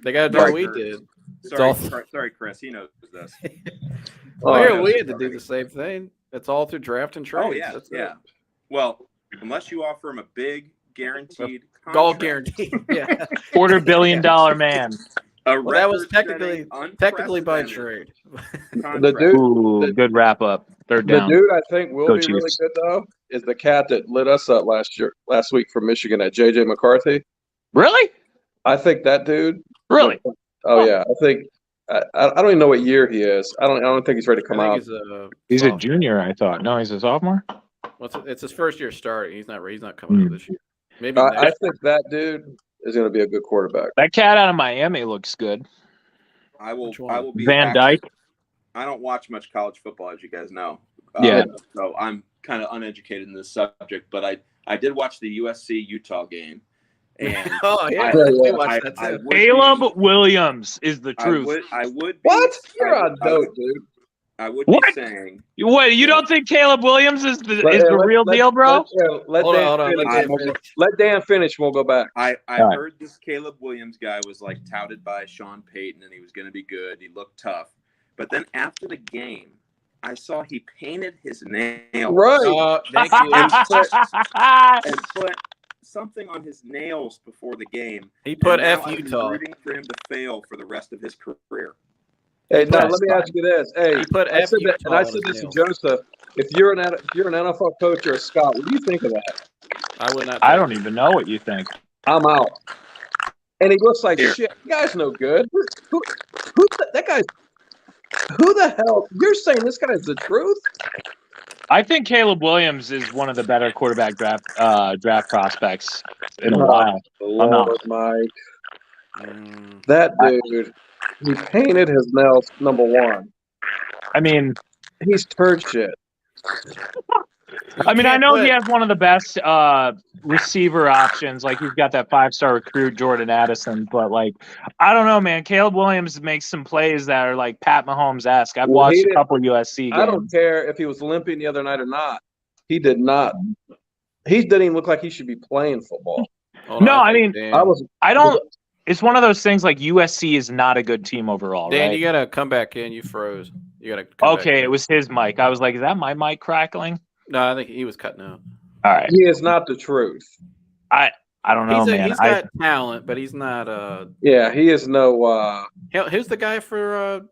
They gotta do what we did. Sorry, Chris. He knows this. We had to do the same thing. It's all through draft and trade. Oh yeah, yeah. Well, unless you offer him a big guaranteed goal guaranteed, $250 million man. That was technically by trade. The good wrap up. Third down. The dude I think will be really good though is the cat that lit us up last week from Michigan at JJ McCarthy. Really? I think that dude. Really? Oh yeah, I think. I don't even know what year he is. I don't think he's ready to come out. He's a junior. I thought. No, he's a sophomore. It's his first year starting. He's not coming out this year. Maybe I think that dude is going to be a good quarterback. That cat out of Miami looks good. I will be Van Dyke. I don't watch much college football, as you guys know. So I'm kind of uneducated in this subject, but I did watch the USC Utah game. And Caleb Williams is the truth. I would. What? You're on note, dude. I would be saying. What? You don't think Caleb Williams is the real deal, bro? Let Dan finish. We'll go back. I heard this Caleb Williams guy was like touted by Sean Payton, and he was going to be good. He looked tough, but then after the game, I saw he painted his nails. Right. Thank you. and put something on his nails before the game. He put F Utah. I'm rooting for him to fail for the rest of his career. Hey, now let me ask you this. Hey, I said this to Joseph. If you're an NFL coach or a scout, what do you think of that? I would not. I don't even know what you think. I'm out. And he looks like shit. The guy's no good. That guy's. Who the hell? You're saying this guy's the truth? I think Caleb Williams is one of the better quarterback draft prospects in a while. Lord, Mike. Mm. That dude, he painted his nails number one. I mean, he's turd shit. I know he has one of the best receiver options. Like, he's got that 5-star recruit, Jordan Addison. But, like, I don't know, man. Caleb Williams makes some plays that are, like, Pat Mahomes-esque. I've watched a couple USC games. I don't care if he was limping the other night or not. He did not. He didn't even look like he should be playing football. No, I mean, I don't – it's one of those things, like, USC is not a good team overall, Dan, right? you got to come back in. You froze. You got to come back in. It was his mic. I was like, is that my mic crackling? No, I think he was cutting out. All right. He is not the truth. I don't know, man. He's got talent, but he's not. Yeah, he is no. Who's the guy for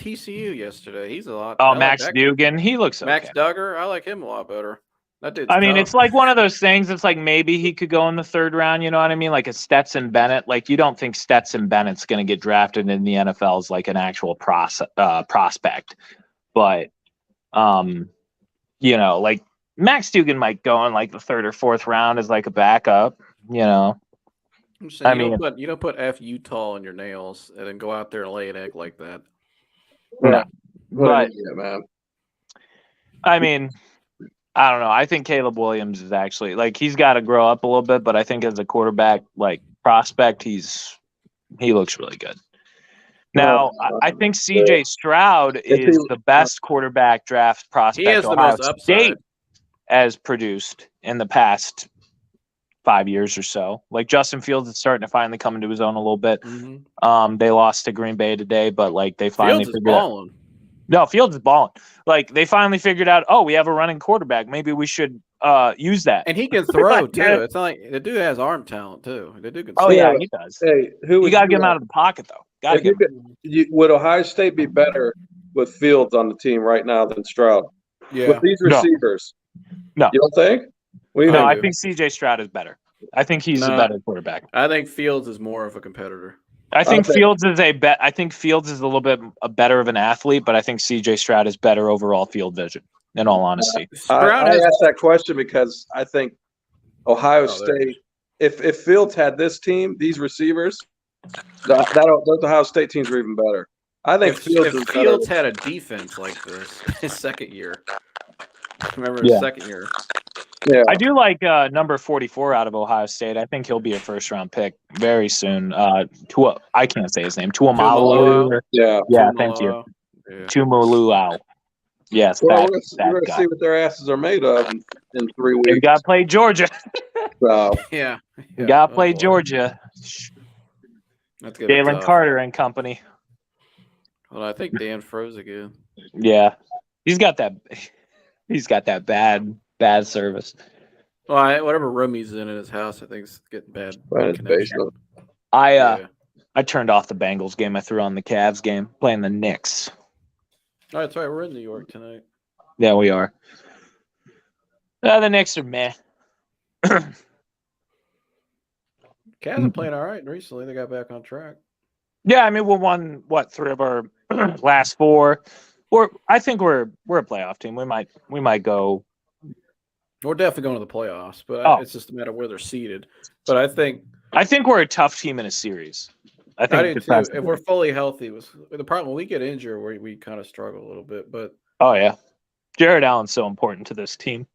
TCU yesterday? He's a lot. Oh, Max Duggan. He looks okay. Max Duggar. I like him a lot better. That dude's I mean, tough. it's like one of those things. It's like maybe he could go in the 3rd round. You know what I mean? Like a Stetson Bennett. Like, you don't think Stetson Bennett's going to get drafted in the NFL as like an actual prospect, but you know, like Max Duggan might go in like the 3rd or 4th round as like a backup. You know, you don't put F Utah on your nails and then go out there and lay an egg like that. No, but man. I mean, I don't know. I think Caleb Williams is actually like he's got to grow up a little bit, but I think as a quarterback like prospect, he looks really good. Now, I think C.J. Stroud is the best quarterback draft prospect Ohio State has produced in the past 5 years or so. Like, Justin Fields is starting to finally come into his own a little bit. Mm-hmm. They lost to Green Bay today, but like they finally figured out. No, Fields is balling. Like, they finally figured out, we have a running quarterback. Maybe we should use that. And he can throw too. It's not like the dude has arm talent too. The dude can throw. Oh yeah, he does. Hey, you got to get him out of the pocket though. Would Ohio State be better with Fields on the team right now than Stroud? Yeah. With these receivers? No. You don't think? I think C.J. Stroud is better. I think he's a better quarterback. I think Fields is more of a competitor. I think Fields is I think Fields is a little bit better of an athlete, but I think C.J. Stroud is better overall field vision. In all honesty, I asked that question because I think Ohio State. If Fields had this team, these receivers, those Ohio State teams are even better. I think if Fields had a defense like this his second year. Remember his second year. Yeah. I do like number 44 out of Ohio State. I think he'll be a 1st-round pick very soon. I can't say his name. Tuamalu. Yeah. Thank you. Yeah. Tuamalu. Yes, we're going to see what their asses are made of in 3 weeks. We got to play Georgia. Yeah. We got to play Georgia. That's good. Jalen Carter and company. Well, I think Dan froze again. Yeah, he's got that bad service. Well, whatever room he's in his house, I think it's getting bad connection. I turned off the Bengals game. I threw on the Cavs game, playing the Knicks. Oh, that's right. We're in New York tonight. Yeah, we are. The Knicks are meh. Cavs are playing all right recently. They got back on track. Yeah, I mean, we won 3 of our last 4. I think we're a playoff team. We might go. We're definitely going to the playoffs, but it's just a matter of where they're seated. But I think we're a tough team in a series. I do too. If we're fully healthy, the problem when we get injured, we kind of struggle a little bit. But Jared Allen's so important to this team.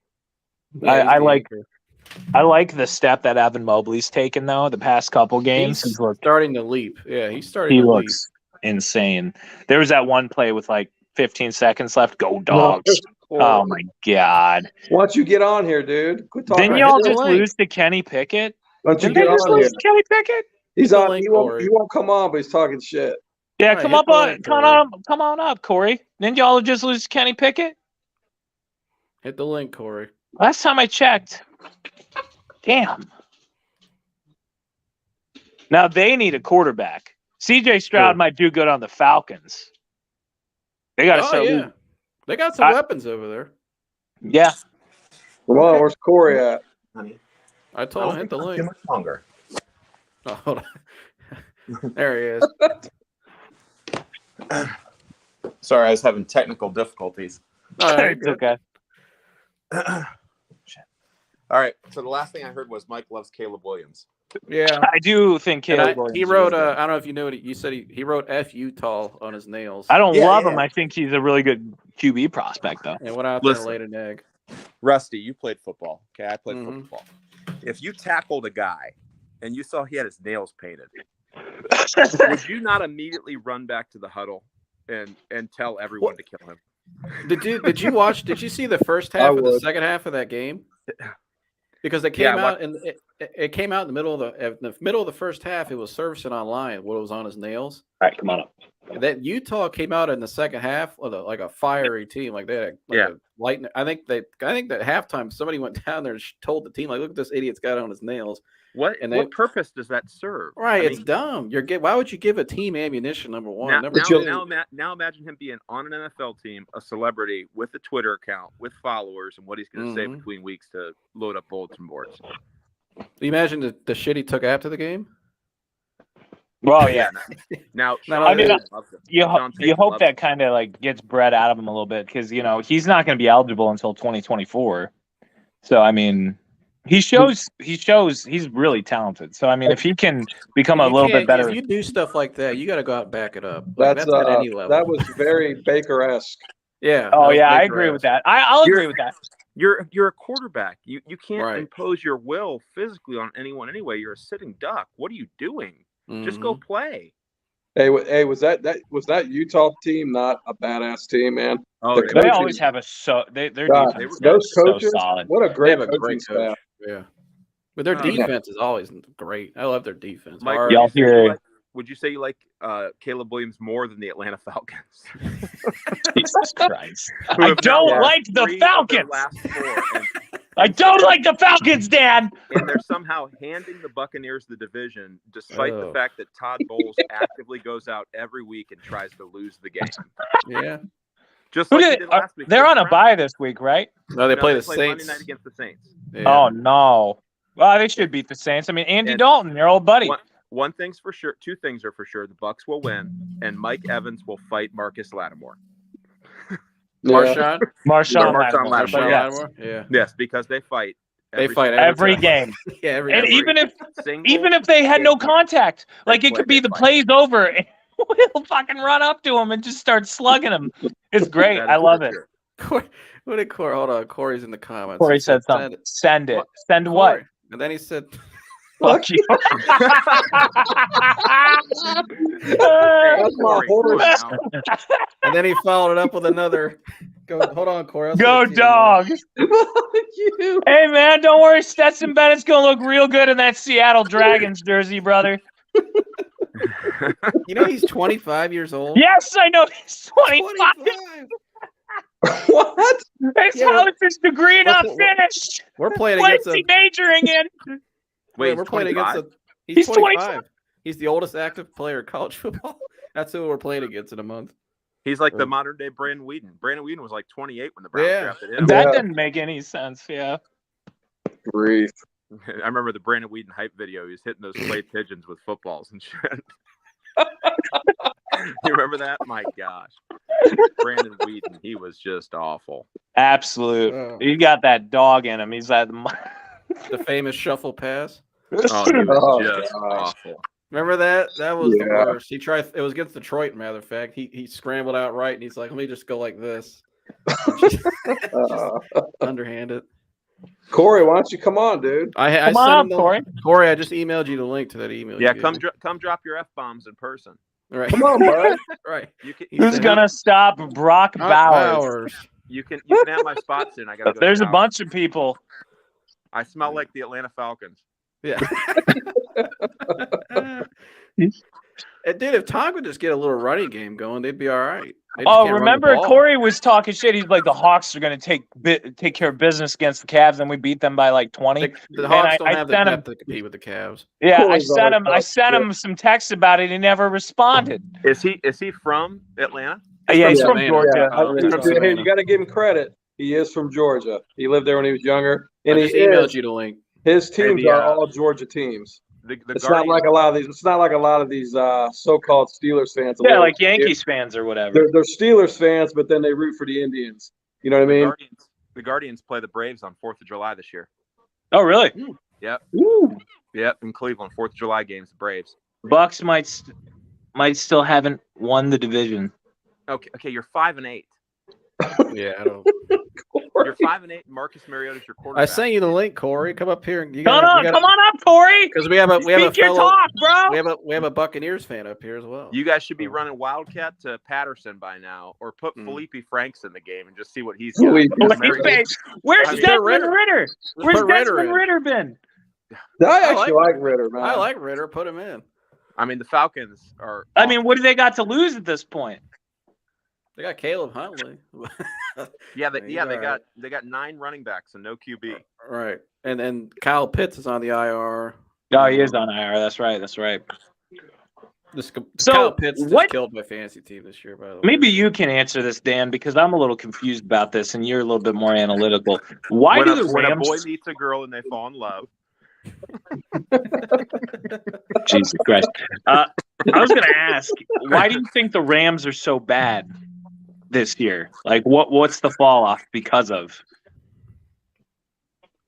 Yeah, I like the step that Evan Mobley's taken though. The past couple games, he's starting to leap. Yeah, he looks insane. There was that one play with like 15 seconds left. Go Dogs! Oh my God! Once you get on here, dude, quit talking. Didn't y'all just lose to Kenny Pickett? Didn't they just lose to Kenny Pickett? He's on. He won't come on, but he's talking shit. Yeah, come on up, Corey. Didn't y'all just lose to Kenny Pickett? Hit the link, Corey. Last time I checked. Damn. Now they need a quarterback. C.J. Stroud might do good on the Falcons. They got to start. They got some weapons over there. Yeah. Come on, where's Corey at? Honey, I told him hit the link. Too much longer. Oh, hold on. There he is. Sorry, I was having technical difficulties. It's okay. Shit. All right. So the last thing I heard was Mike loves Caleb Williams. Yeah, I do think Caleb Williams. He wrote. I don't know if you know what you said. He wrote "F Utah" on his nails. I don't love him. I think he's a really good QB prospect, though. And went out there and laid an egg. Rusty, you played football. Okay, I played football. If you tackled a guy and you saw he had his nails painted, would you not immediately run back to the huddle and tell everyone to kill him? Did you watch? Did you see the first half of the second half of that game? Because it came out and it came out in the middle of the first half. It was surfacing online what was on his nails. All right, come on up. That Utah came out in the second half with like a fiery team, like they had a lightning. I think that halftime somebody went down there and told the team, like, look at this idiot's got on his nails. What purpose does that serve? Right, it's dumb. Why would you give a team ammunition? Number one. Now imagine him being on an NFL team, a celebrity with a Twitter account, with followers, and what he's going to say between weeks to load up bulletin boards. You imagine the shit he took after the game. Well, yeah. Now, I mean, you hope that kind of like gets bred out of him a little bit because he's not going to be eligible until 2024. So I mean, he shows he's really talented. So I mean, if he can become a little bit better, if you do stuff like that, you got to go out and back it up. That's at any level. That was very Baker-esque. Yeah. Oh yeah, I agree with that. I'll agree with that. You're a quarterback. You can't impose your will physically on anyone anyway. You're a sitting duck. What are you doing? Just go play. Hey, was that Utah team not a badass team, man? Oh, they always have their defense. Those coaches, so solid. What a great coaching staff. Yeah, but their defense is always great. I love their defense. Mike, would you say you like Caleb Williams more than the Atlanta Falcons? Jesus Christ! I don't like the Falcons. I don't like the Falcons, Dad. And they're somehow handing the Buccaneers the division, despite the fact that Todd Bowles actively goes out every week and tries to lose the game. Yeah. Just like he did last week. They're on a bye this week, right? No, they play the play Saints. Monday night against the Saints. Yeah. Oh, no. Well, they should beat the Saints. I mean, Andy Dalton, your old buddy. One thing's for sure. Two things are for sure. The Bucs will win, and Mike Evans will fight Marcus Lattimore. Marshawn Lattimore. Yeah. Yes, because they fight. They fight every game. Yeah, and even if they had no contact, like it could be the play's over, and we'll fucking run up to him and just start slugging him. It's great. I love it. What did Corey? Hold on, Corey's in the comments. Corey said something. Send it. Send what? And then he said, "Fuck you." And then he followed it up with another. Hold on, Corey. Go Dogs! Hey man, don't worry. Stetson Bennett's gonna look real good in that Seattle Dragons jersey, brother. You know he's 25 years old. Yes, I know he's 25. What? How is his degree not finished? We're playing what against is he majoring in? Wait, we're playing against he's 25. He's the oldest active player in college football. That's who we're playing against in a month. He's like the modern day Brandon Whedon. Brandon Whedon was like 28 when the Browns drafted him. That didn't make any sense. Yeah. Grief. I remember the Brandon Whedon hype video. He was hitting those clay pigeons with footballs and shit. You remember that? My gosh. Brandon Whedon, he was just awful. Absolute. He got that dog in him. He's like the famous shuffle pass. Oh, he was just awful. Remember that? That was the worst. He tried. It was against Detroit, matter of fact. He scrambled out right, and he's like, "Let me just go like this." Underhanded. Corey, why don't you come on, dude? Come on, Corey. Corey, I just emailed you the link to that email. Yeah, come drop your F-bombs in person. Right. Come on, bud. Right. Who's gonna stop Brock Bowers? You can have my spot soon. I gotta go. There's a bunch of people. I smell like the Atlanta Falcons. Yeah. And dude, if Tom could just get a little running game going, they'd be all right. Remember Corey was talking shit. He's like, the Hawks are going to take care of business against the Cavs, and we beat them by like 20. The Hawks don't have the depth to compete with the Cavs. Yeah, I sent him some texts about it. He never responded. Is he from Atlanta? Yeah, he's from Georgia. Hey, you got to give him credit. He is from Georgia. He lived there when he was younger, and he emailed you the link. His teams are all Georgia teams. It's not like a lot of these. It's not like a lot of these so-called Steelers fans. Yeah, like Yankees fans or whatever. They're Steelers fans, but then they root for the Indians. You know what I mean? The Guardians play the Braves on 4th of July this year. Oh, really? Yep. Ooh. Yep, in Cleveland, 4th of July games, the Braves. Bucks might still haven't won the division. Okay, you're 5-8. Yeah, I don't. You're 5-8. Marcus Mariota's your quarterback. I sent you the link, Corey. Come up here. Come on up, Corey. Because we have a Speak your fellow. talk, bro. We have a Buccaneers fan up here as well. You guys should be running Wildcat to Patterson by now, or put Felipe Franks in the game and just see what he's got. Where's Desmond Ritter? Where's Desmond Ritter been? I actually like Ritter, man. I like Ritter. Put him in. I mean, the Falcons are. I mean, what do they got to lose at this point? They got Caleb Huntley. They got 9 running backs and no QB. Right, and Kyle Pitts is on the IR. Oh, he is on IR. That's right. Kyle Pitts just killed my fantasy team this year. By the way, maybe you can answer this, Dan, because I'm a little confused about this, and you're a little bit more analytical. Why do the Rams? When a boy meets a girl and they fall in love. Jesus Christ! I was going to ask, why do you think the Rams are so bad this year? Like, what's the fall off because of?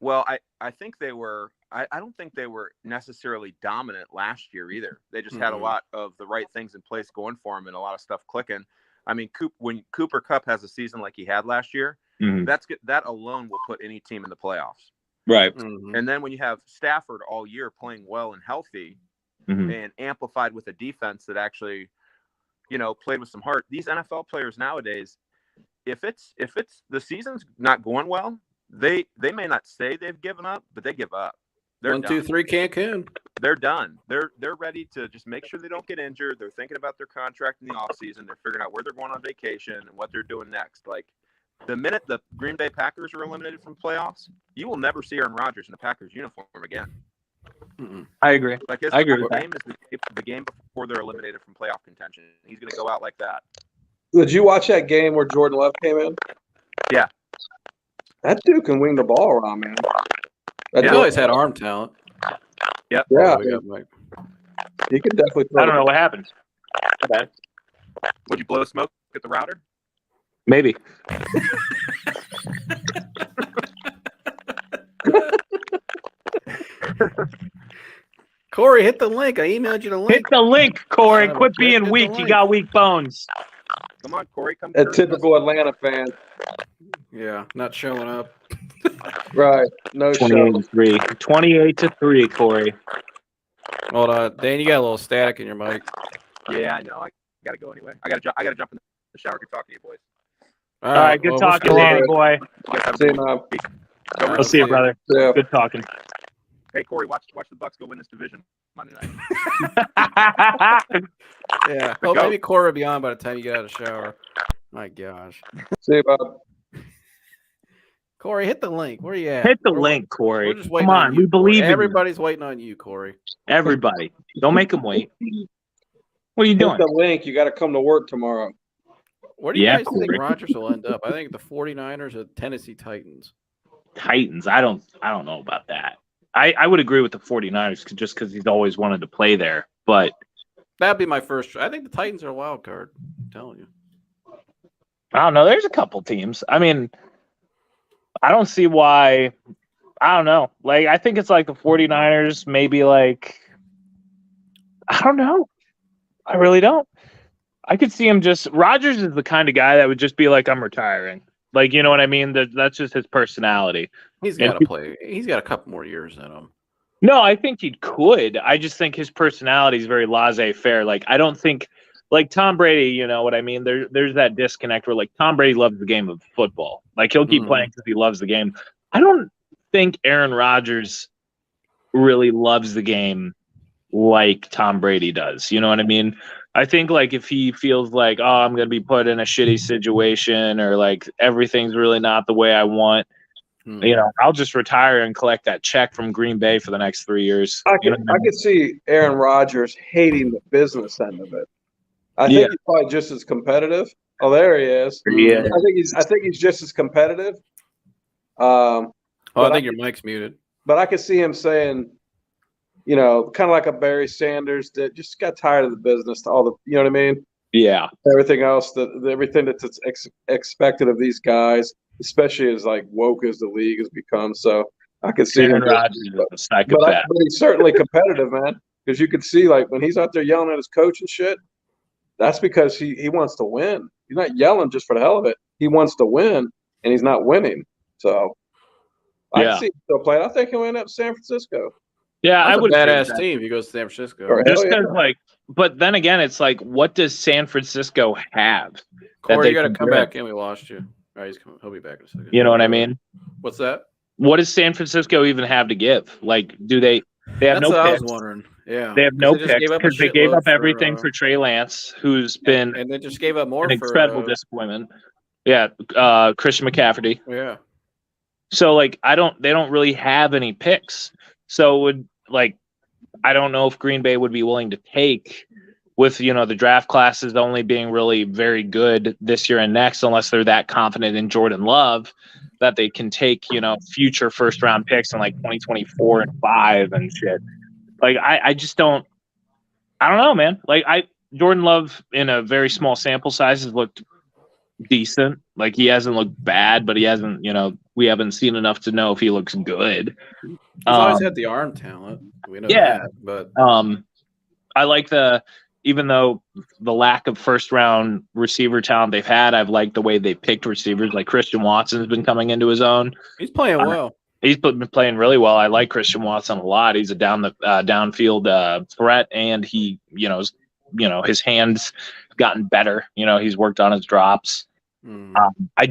Well, I think they were. I don't think they were necessarily dominant last year either. They just had a lot of the right things in place going for them and a lot of stuff clicking. I mean, when Cooper Kupp has a season like he had last year, that's good. That alone will put any team in the playoffs. Right. And then when you have Stafford all year playing well and healthy and amplified with a defense that actually, played with some heart. These NFL players nowadays, if it's the season's not going well, they may not say they've given up, but they give up. They're 1, 2, 3 Cancun. They're done. They're ready to just make sure they don't get injured. They're thinking about their contract in the offseason. They're figuring out where they're going on vacation and what they're doing next. Like, the minute the Green Bay Packers are eliminated from playoffs, you will never see Aaron Rodgers in a Packers uniform again. I agree. Like, I agree with that. Game is the game before they're eliminated from playoff contention. He's going to go out like that. Did you watch that game where Jordan Love came in? Yeah. That dude can wing the ball around, man. He always had arm talent. Yep. Yeah. He could definitely throw. I don't know what happened. Okay. Would you blow smoke at the router? Maybe. Corey, hit the link. I emailed you the link. Hit the link, Corey. Quit being weak. You got weak bones. Come on, Corey. Come. A typical Atlanta fan. Yeah, not showing up. Right. No show. 28-3. 28-3, Corey. Hold on, Dan. You got a little static in your mic. Yeah, I know. I gotta go anyway. I gotta jump in the shower. Good talking to you, boys. All right, good talking, Danny boy. See you, man. I'll see you, brother. Yeah. Good talking. Hey, Corey, watch the Bucks go win this division Monday night. Yeah. Well, maybe Corey will be on by the time you get out of the shower. My gosh. See you, Bob. Corey, hit the link. Where are you at? Hit the link, Corey. Come on, we believe in you. Everybody's waiting on you, Corey. Everybody. Don't make them wait. What are you doing? Hit the link. You got to come to work tomorrow. Where do you guys think Rodgers will end up? I think the 49ers or the Tennessee Titans. Titans. I don't know about that. I would agree with the 49ers just because he's always wanted to play there. But that'd be my first. I think the Titans are a wild card. I'm telling you. I don't know. There's a couple teams. I mean, I don't see why. I don't know. Like, I think it's like the 49ers, maybe like, I don't know. I really don't. I could see him just – Rodgers is the kind of guy that would just be like, I'm retiring. Like, you know what I mean? That's just his personality. He's got to play. He's got a couple more years in him. No, I think he could. I just think his personality is very laissez-faire. Like, I don't think – like Tom Brady, you know what I mean? There's that disconnect where, like, Tom Brady loves the game of football. Like, he'll keep playing because he loves the game. I don't think Aaron Rodgers really loves the game like Tom Brady does. You know what I mean? I think, like, if he feels like, oh, I'm going to be put in a shitty situation or, like, everything's really not the way I want, you know, I'll just retire and collect that check from Green Bay for the next 3 years. I could see Aaron Rodgers hating the business end of it. I think he's probably just as competitive. Oh, there he is. Yeah. I think he's just as competitive. I think your mic's muted. But I could see him saying, you know, kind of like a Barry Sanders that just got tired of the business, all the, you know what I mean? Yeah. Everything else, everything that's expected of these guys. especially as like woke as the league has become. So I could see Aaron him. Rodgers is a psychopath. But he's certainly competitive, man. Because you could see, like, when he's out there yelling at his coach and shit, that's because he wants to win. He's not yelling just for the hell of it. He wants to win, and he's not winning. So I can see him still playing. I think he'll end up in San Francisco. Yeah, That's I would. a badass team. He goes to San Francisco. Or Just hell yeah. because, like, but then again, it's like, what does San Francisco have? Corey, you got to can come bring? back in. We lost you. All right, he'll be back in a second. You know what I mean? What's that? What does San Francisco even have to give? Like, do they have That's no what picks? I was wondering. Yeah, They have no just picks because they gave up everything for for Trey Lance, who's been and they just gave up more an for incredible disappointment. Yeah, Christian McCaffrey. Yeah, So like, they don't really have any picks. So I don't know if Green Bay would be willing to take with, the draft classes only being really very good this year and next, unless they're that confident in Jordan Love that they can take, future first round picks in like 2024 and 5 and shit. Like, I just don't, I don't know, man. Like, Jordan Love in a very small sample size has looked decent. Like, he hasn't looked bad, but he hasn't, we haven't seen enough to know if he looks good. he's always had the arm talent. We know that, but I like even though the lack of first round receiver talent they've had, I've liked the way they picked receivers. Like Christian Watson's been coming into his own. He's playing well. He's been playing really well. I like Christian Watson a lot. He's a downfield threat, and he, his hands gotten better. He's worked on his drops. I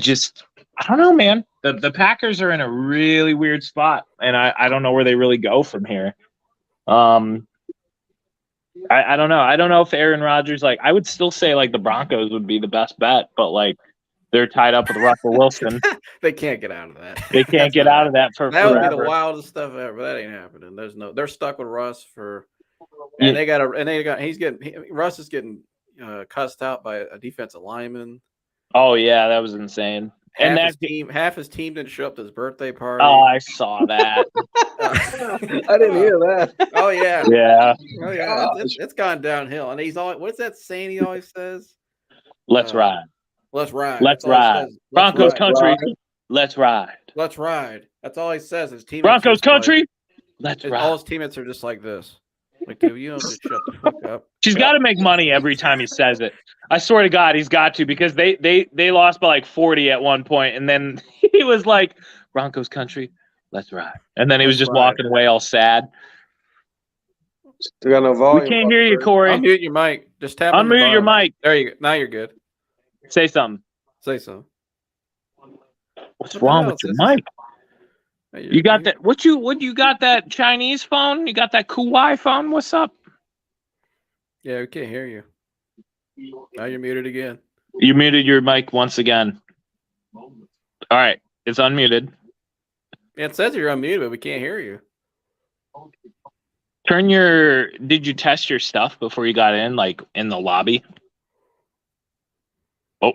don't know, man. The Packers are in a really weird spot, and I don't know where they really go from here. I don't know. I don't know if Aaron Rodgers, I would still say the Broncos would be the best bet, but they're tied up with Russell Wilson. They can't get out of that. They can't get out of that for that forever. would be the wildest stuff ever. That ain't happening. They're stuck with Russ and Russ is getting cussed out by a defensive lineman. Oh yeah, that was insane. Half his team didn't show up to his birthday party. Oh, I saw that. I didn't hear that. Oh yeah. Yeah. Oh yeah. It's gone downhill. And he's always, what's that saying he always says? Let's ride. Let's ride. Let's ride. Broncos country. Let's ride. Let's ride. That's all he says. His teammates. Broncos country. Let's ride. All his teammates are just like this. Like, dude, you don't just shut the fuck up. She's got to make money every time he says it. I swear to God, he's got to, because they lost by 40 at one point, and then he was like, Broncos country, let's ride. And then he was just walking away all sad. We got no volume. We can't hear you, Corey. Unmute your mic. Just tap unmute your mic. There you go. Now you're good. Say something. Say something. What's wrong with your mic? You got that? What you got that Chinese phone? You got that Kuwait phone? What's up? Yeah, we can't hear you. Now you're muted again. You muted your mic once again. All right, it's unmuted. Yeah, it says you're unmuted, but we can't hear you. Did you test your stuff before you got in, in the lobby? Oh.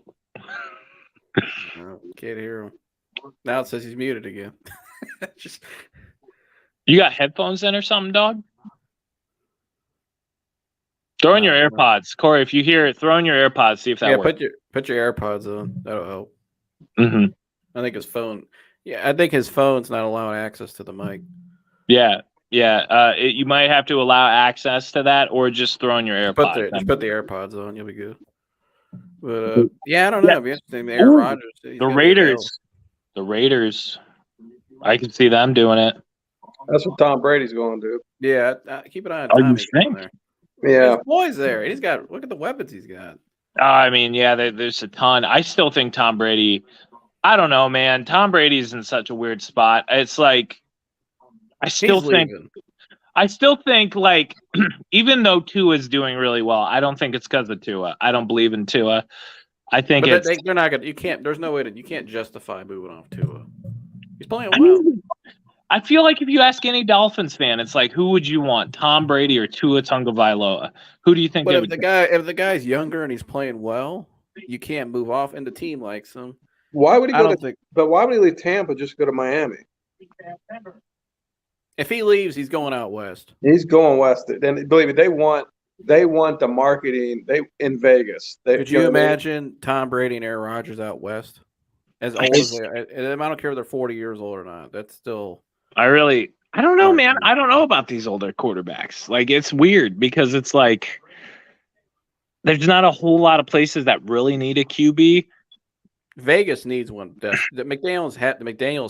No, can't hear him. Now it says he's muted again. You got headphones in or something, dog? Throw in your AirPods. Corey, if you hear it, throw in your AirPods, see if that works. Put your AirPods on. That'll help. Mm-hmm. I think his phone. Yeah, I think his phone's not allowing access to the mic. Yeah. You might have to allow access to that, or just throw in your AirPods. Just put the AirPods on. You'll be good. But I don't know. It'll be interesting. Aaron Rodgers. The Raiders. I can see them doing it. That's what Tom Brady's going to do. Yeah, keep an eye on Tommy. There. Yeah, his boy's there. He's got. Look at the weapons he's got. I mean, yeah, there's a ton. I still think Tom Brady. I don't know, man. Tom Brady's in such a weird spot. It's like, I still think, even though Tua is doing really well, I don't think it's because of Tua. I don't believe in Tua. I think they're not gonna. You can't. There's no way that you can't justify moving off Tua. He's playing well. I feel like if you ask any Dolphins fan, it's like, who would you want, Tom Brady or Tua Tagovailoa? Who do you think? But if the guy's younger and he's playing well, you can't move off, and the team likes him. Why would he But why would he leave Tampa just to go to Miami? If he leaves, he's going out west. He's going west. Then believe me, they want the marketing. They in Vegas. Could you imagine Tom Brady and Aaron Rodgers out west? as old as they are. And I don't care if they're 40 years old or not. That's still. I don't know, Right. man. I don't know about these older quarterbacks. Like, it's weird because it's like there's not a whole lot of places that really need a QB. Vegas needs one. McDaniels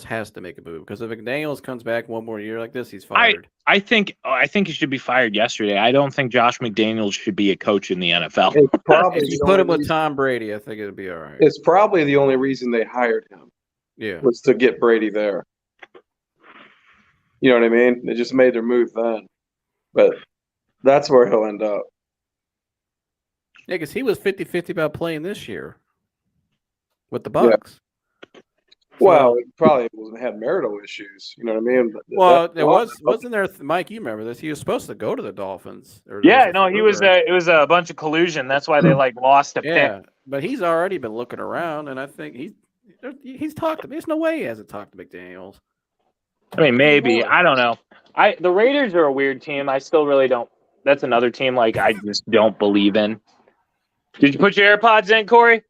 has to make a move because if McDaniels comes back one more year like this, he's fired. I think he should be fired yesterday. I don't think Josh McDaniels should be a coach in the NFL. It's probably If you put him with Tom Brady, I think it'd be all right. It's probably the only reason they hired him. Yeah, was to get Brady there. You know what I mean? They just made their move then, but that's where he'll end up. Yeah, because he was 50-50 about playing this year with the Bucks. Yeah. Well, he probably had marital issues. You know what I mean? Well, there wasn't there, Mike. You remember this? He was supposed to go to the Dolphins. Yeah, no, he was. It was a bunch of collusion. That's why they lost a pick. Yeah, but he's already been looking around, and I think he's talked to. There's no way he hasn't talked to McDaniels. I mean, maybe. I don't know. The Raiders are a weird team. I still really don't. That's another team I just don't believe in. Did you put your AirPods in, Corey?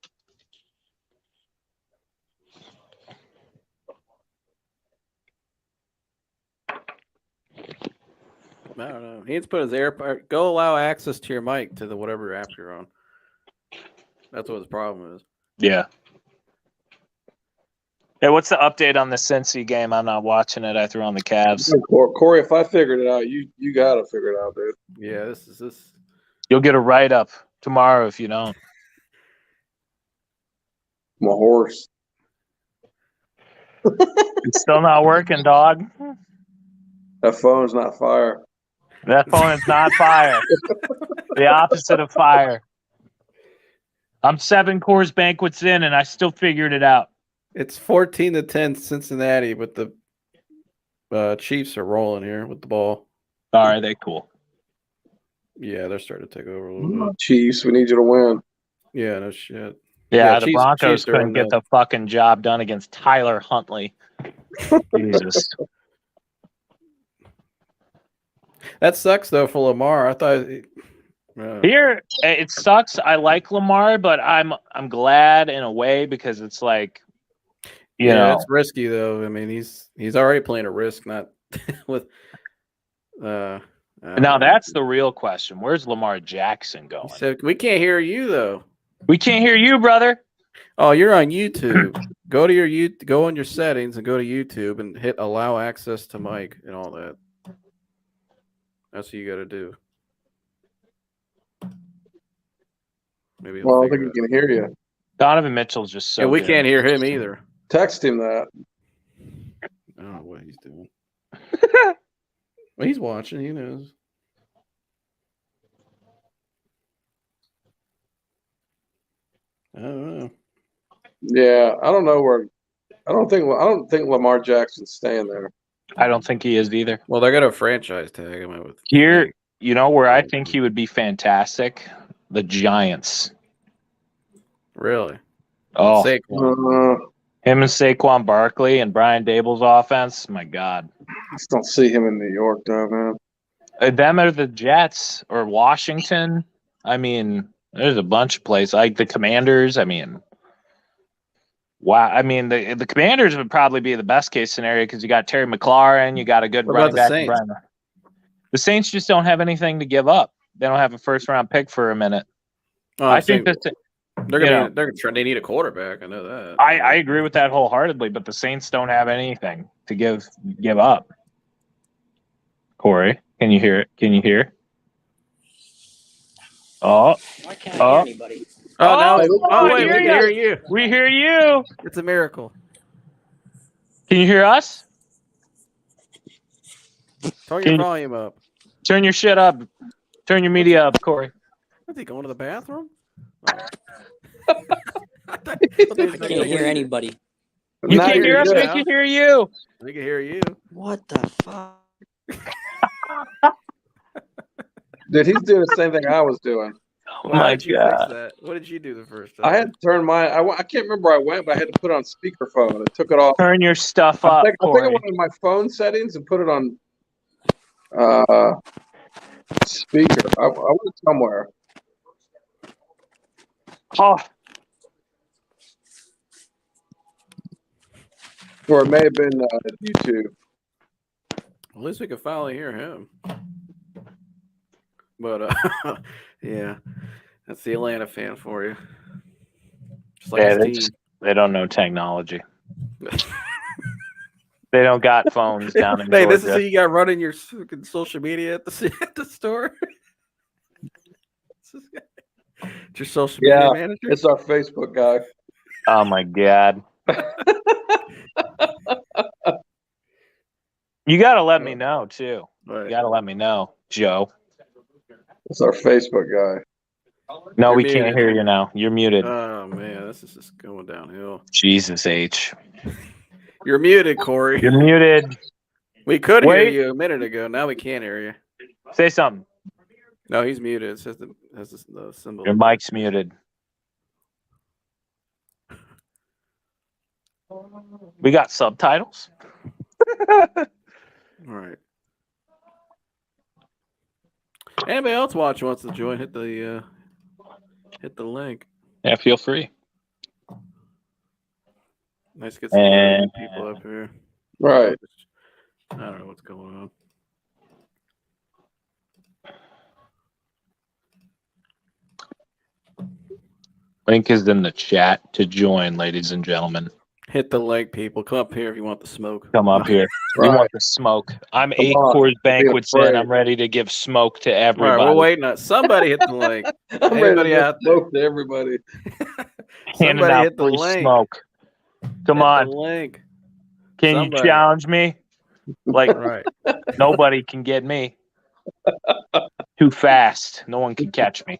I don't know. He needs to put his AirPod. Go allow access to your mic to the whatever app you're on. That's what his problem is. Yeah. Hey, what's the update on the Cincy game? I'm not watching it. I threw on the Cavs. Corey, if I figured it out, you got to figure it out, dude. Yeah, this. You'll get a write-up tomorrow if you don't. I'm a horse. It's still not working, dog. That phone's not fire. That phone is not fire. The opposite of fire. I'm 7 Coors Banquets in, and I still figured it out. It's 14-10 Cincinnati, but the Chiefs are rolling here with the ball. All right, they cool. Yeah, they're starting to take over a little bit. Chiefs, we need you to win. Yeah, no shit. Yeah, the Broncos couldn't get the fucking job done against Tyler Huntley. Jesus. That sucks though for Lamar. I thought here it sucks. I like Lamar, but I'm glad in a way because it's like, you know, it's risky though. I mean, he's already playing a risk, not with. Now that's the real question. Where's Lamar Jackson going? So we can't hear you though. We can't hear you, brother. Oh, you're on YouTube. Go on your settings and go to YouTube and hit allow access to mic and all that. That's what you got to do. Maybe. Well, I don't think he can hear you. Donovan Mitchell's just so. Yeah, we good. can't hear him either. Text him that. I don't know what he's doing. Well, he's watching. He knows. I don't know. Yeah, I don't know where. I don't think Lamar Jackson's staying there. I don't think he is either. Well, they're gonna franchise tag him with here. You know where I think he would be fantastic? The Giants. Really? Oh, Him and Saquon Barkley and Brian Dable's offense. My God. I just don't see him in New York, though, man. Them are the Jets or Washington. I mean, there's a bunch of places like the Commanders. I mean, wow. I mean, the Commanders would probably be the best case scenario because you got Terry McLaurin, you got a good running back. The Saints just don't have anything to give up. They don't have a first round pick for a minute. Oh, I think that they need a quarterback. I know that. I agree with that wholeheartedly, but the Saints don't have anything to give up. Corey, can you hear it? Can you hear? Oh, why can't I hear anybody? Wait, we can hear you. We hear you. It's a miracle. Can you hear us? Turn your volume up. Turn your shit up. Turn your media up, Corey. Is he going to the bathroom? I can't hear anybody. You can't hear us. We can hear you. We can hear you. What the fuck? Dude, he's doing the same thing I was doing. Oh my God. What did you do the first time? I had to turn mine. I can't remember where I went, but I had to put it on speakerphone. I took it off. Turn your stuff up. I think I went in my phone settings and put it on speaker. I went somewhere. Oh. Or it may have been YouTube. At least we can finally hear him. But yeah, that's the Atlanta fan for you. Just like his team. They don't know technology. They don't got phones down in Hey, Georgia. this is who you got running your fucking social media at the store. It's your social media manager. It's our Facebook guy. Oh my god! You got to let me know too. Right. You got to let me know, Joe. It's our Facebook guy. No, You're we muted. can't hear you now. You're muted. Oh man, this is just going downhill. Jesus H. You're muted, Corey. You're muted. We could hear Wait. you a minute ago. Now we can't hear you. Say something. No, he's muted. It says the symbol. Your mic's muted. We got subtitles. All right. Anybody else watching wants to join? Hit the link. Yeah, feel free. Nice to get some new people up here. Right. I don't know what's going on. Link is in the chat to join, ladies and gentlemen. Hit the link, people. Come up here if you want the smoke. Come up here. We want the smoke. I'm 8 Coors Banquets in. I'm ready to give smoke to All everybody. right, we're waiting on somebody. Hit the link. I'm Anybody ready to out there? smoke to everybody. Handing Somebody out hit the free link. smoke. Come Hit on. the link. Can Somebody. you challenge me? Like Right. nobody can get me. Too fast. No one can catch me.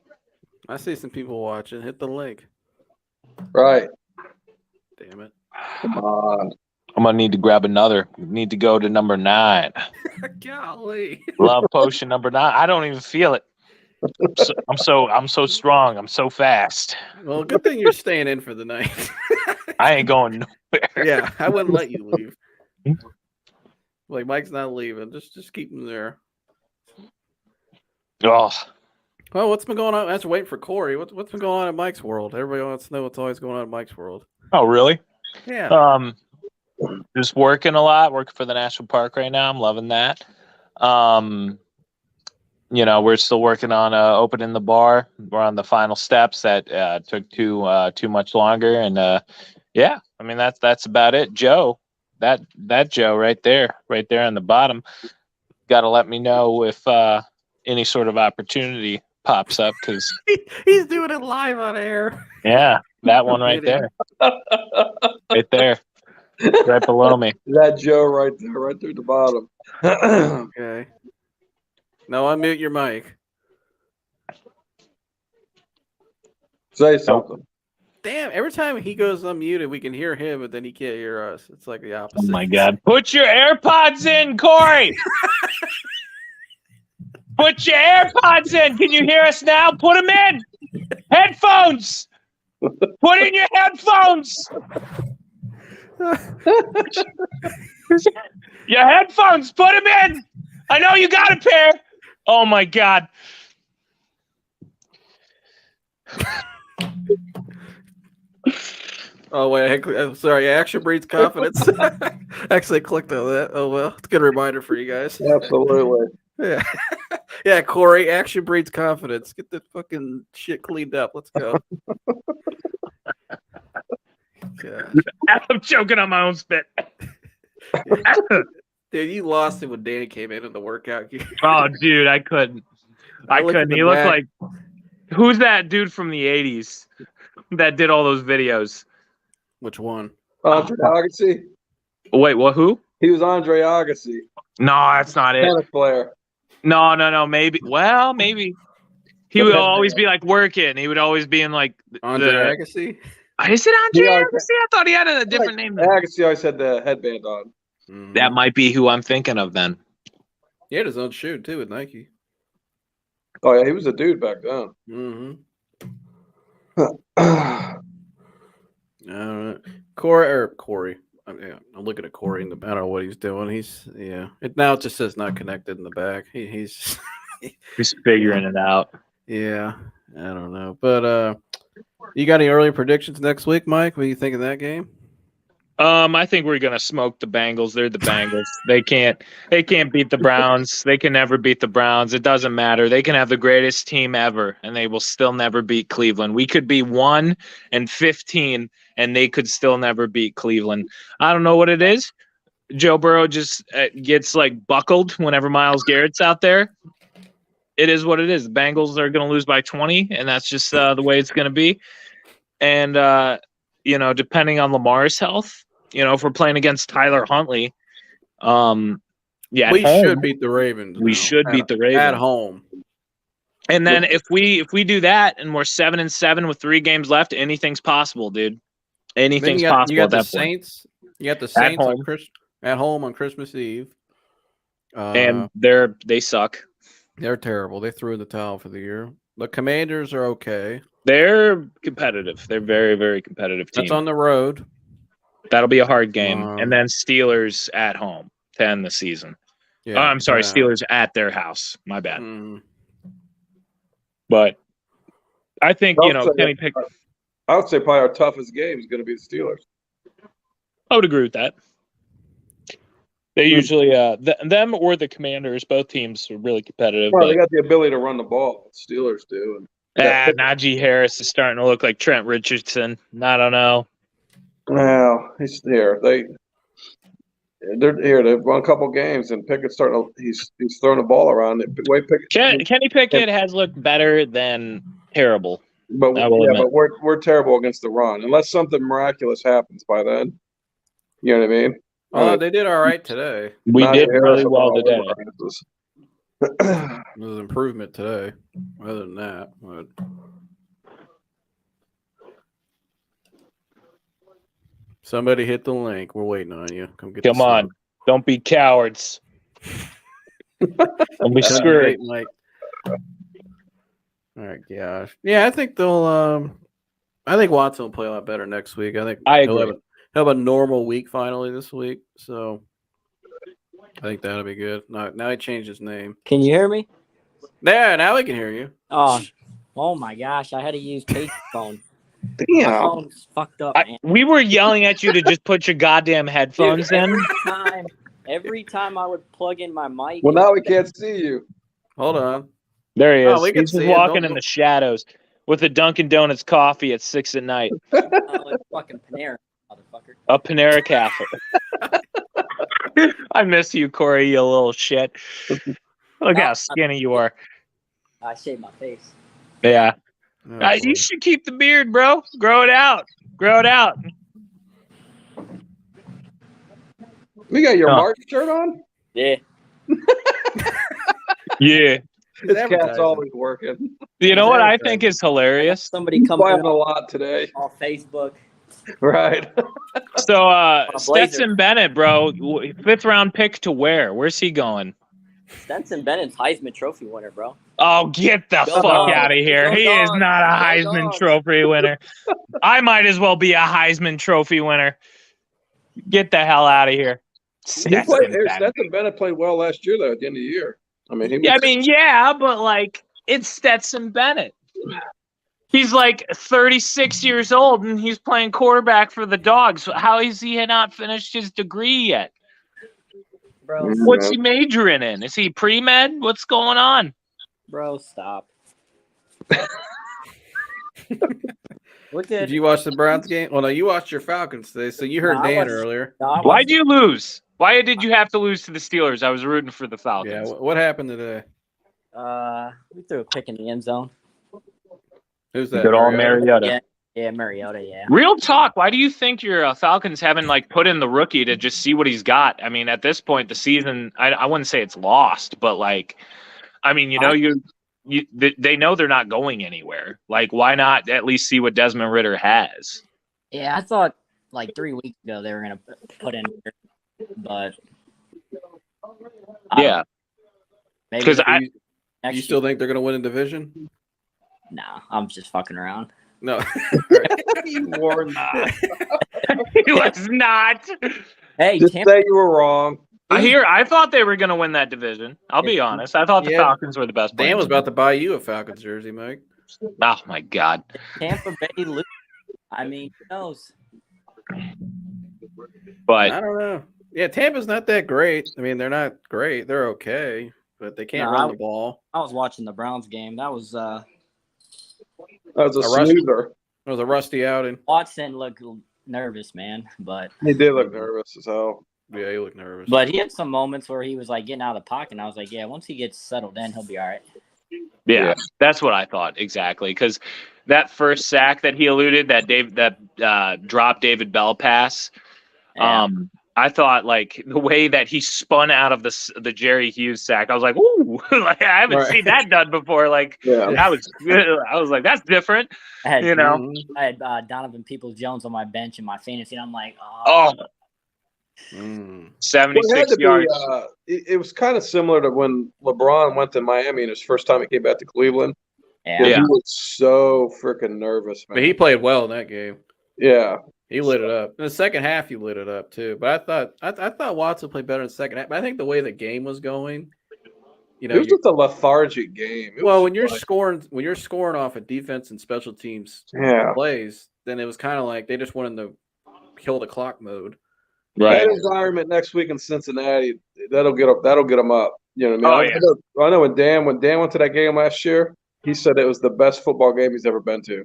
I see some people watching. Hit the link. Right. Damn it. Come on. I'm gonna need to grab another. Need to go to number 9. Golly. Love potion number 9. I don't even feel it. I'm so strong. I'm so fast. Well, good thing you're staying in for the night. I ain't going nowhere. Yeah, I wouldn't let you leave. Like Mike's not leaving. Just keep him there. Oh, Well, what's been going on? As we're waiting for Corey, what's been going on in Mike's world? Everybody wants to know what's always going on in Mike's world. oh, really? Yeah. Just working a lot. Working for the national park right now. I'm loving that. We're still working on opening the bar. We're on the final steps. That took too much longer, and yeah, I mean that's about it. Joe, that Joe right there on the bottom. Got to let me know if any sort of opportunity pops up, because He's doing it live on air. yeah, that one right there, right below me. That Joe right there, right through the bottom. Okay. No, unmute your mic. Say something. Damn, every time he goes unmuted, we can hear him, but then he can't hear us. It's like the opposite. Oh my God! Put your AirPods in, Corey. Put your AirPods in. Can you hear us now? Put them in. Headphones. Put in your headphones. Your headphones. Put them in. I know you got a pair. Oh my God. Oh wait, sorry. Action breeds confidence. Actually, clicked on that. Oh well, it's a good reminder for you guys. Absolutely. Yeah, yeah. Corey, action breeds confidence. Get the fucking shit cleaned up. Let's go. God. I'm choking on my own spit. Dude, you lost it when Danny came in the workout gear. Oh, dude, I couldn't. I couldn't. He looked like, who's that dude from the 80s that did all those videos? Which one? Andre Agassi. Wait, what? Who? He was Andre Agassi. No, that's not it. Tennis player. No. Maybe. Well, maybe. He would always be like working. He would always be in like Andre Agassi. Is it Andre Agassi? I thought he had a different name. Agassi always had the headband on. Mm-hmm. That might be who I'm thinking of then. He had his own shoe too with Nike. Oh yeah, he was a dude back then. Mm-hmm. Corey. Yeah, I'm looking at Corey in the. I don't know what he's doing. Now it just says not connected in the back. He's figuring it out. Yeah, I don't know. But you got any early predictions next week, Mike? What do you think of that game? I think we're gonna smoke the Bengals. They're the Bengals. They can't beat the Browns. They can never beat the Browns. It doesn't matter. They can have the greatest team ever, and they will still never beat Cleveland. We could be 1-15, and they could still never beat Cleveland. I don't know what it is. Joe Burrow just gets like buckled whenever Myles Garrett's out there. It is what it is. The Bengals are going to lose by 20, and that's just the way it's going to be. And depending on Lamar's health. If we're playing against Tyler Huntley, we should beat the Ravens. We should beat the Ravens at home. And then if we do that and we're 7-7 with 3 games left, anything's possible, dude. Anything's possible. You got at the that point. Saints. You got the Saints at home on Christmas Eve, and they suck. They're terrible. They threw in the towel for the year. The Commanders are okay. They're competitive. They're very, very competitive team. That's on the road. That'll be a hard game. And then Steelers at home to end the season. Yeah, I'm sorry, Steelers at their house. My bad. But I think, Kenny Pickett. I would say probably our toughest game is going to be the Steelers. I would agree with that. They usually, them or the Commanders, both teams are really competitive. Well, they got the ability to run the ball. Steelers do. Najee Harris is starting to look like Trent Richardson. I don't know. Well, he's here. They're here. They've won a couple games, and Pickett's starting to. He's throwing the ball around. Kenny Pickett has looked better than terrible. But we're terrible against the run, unless something miraculous happens by then. You know what I mean? They did all right today. We did really well today. It was an improvement today. Other than that, somebody hit the link. We're waiting on you. Come on. Don't be cowards. Don't be screwed. All right, gosh. Yeah, I think they'll. I think Watson will play a lot better next week. I agree. He'll have a normal week finally this week, so I think that'll be good. Now he changed his name. Can you hear me? Yeah, now we can hear you. Oh my gosh! I had to use payphone. Damn. My phone's fucked up, man. We were yelling at you to just put your goddamn headphones in. Every time I would plug in my mic. Well, now we can't see you. Hold on. There he is. He's just walking in the shadows with a Dunkin' Donuts coffee at 6 at night. Like fucking Panera, motherfucker. A Panera Cafe. I miss you, Corey, you little shit. Look how skinny you are. I shaved my face. Yeah. You should keep the beard, bro. Grow it out. You got your March shirt on? Yeah. Yeah. This cat's always working. You know what I think is hilarious? Somebody come a lot today on Facebook. Right. So Stetson Bennett, bro, 5th round pick to where? Where's he going? Stetson Bennett's Heisman Trophy winner, bro. Oh, get the fuck out of here. He is not a Heisman Trophy winner. I might as well be a Heisman Trophy winner. Get the hell out of here. Stetson Bennett played well last year, though, at the end of the year. But like, it's Stetson Bennett. He's like 36 years old and he's playing quarterback for the Dogs. How is he not finished his degree yet? Bro, what's he majoring in? Is he pre-med? What's going on? Bro, stop. Did you watch the Browns game? Well, no, you watched your Falcons today, so you heard Dan earlier. Why'd you lose? Why did you have to lose to the Steelers? I was rooting for the Falcons. Yeah, what happened today? We threw a pick in the end zone. Who's that? Good old Mariota. Yeah, Mariota, yeah. Real talk, why do you think your Falcons haven't put in the rookie to just see what he's got? I mean, at this point, the season, I wouldn't say it's lost, but they know they're not going anywhere. Why not at least see what Desmond Ridder has? Yeah, I thought 3 weeks ago they were going to put in, but yeah. Because you still think they're going to win a division? No, I'm just fucking around. No. You were not. He was not. Hey, just say you were wrong. I thought they were going to win that division. I'll be honest. I thought the Falcons were the best. Dan was about to buy you a Falcons jersey, Mike. Oh, my God. Tampa Bay lose. I mean, who knows? But I don't know. Yeah, Tampa's not that great. I mean, they're not great. They're okay, but they can't run the ball. I was watching the Browns game. That was That was a rush- snoozer. It was a rusty outing. Watson looked nervous, man, but He did look nervous as hell. Yeah, he looked nervous. but he had some moments where he was like getting out of the pocket, and I was like, yeah, once he gets settled in, he'll be all right. yeah, that's what I thought exactly. Because that first sack that he alluded, that dropped David Bell pass, Yeah. I thought like the way that he spun out of the Jerry Hughes sack, I was like, ooh, like I haven't seen that done before. Like I was like, that's different. I had, You know, I had Donovan Peoples-Jones on my bench in my fantasy, and I'm like, 76 yards. It was kind of similar to when LeBron went to Miami and his first time he came back to Cleveland. yeah. He was so freaking nervous, man. But he played well in that game. Yeah. He lit it up. In the second half, he lit it up too. But I thought Watson played better in the second half. But I think the way the game was going, you know, It was just a lethargic game. when you're scoring off of defense and special teams plays, then it was kind of like they just went in the kill the clock mode. Right. That environment next week in Cincinnati, that'll get them up. You know what I mean? Oh, I know when Dan went to that game last year, he said it was the best football game he's ever been to.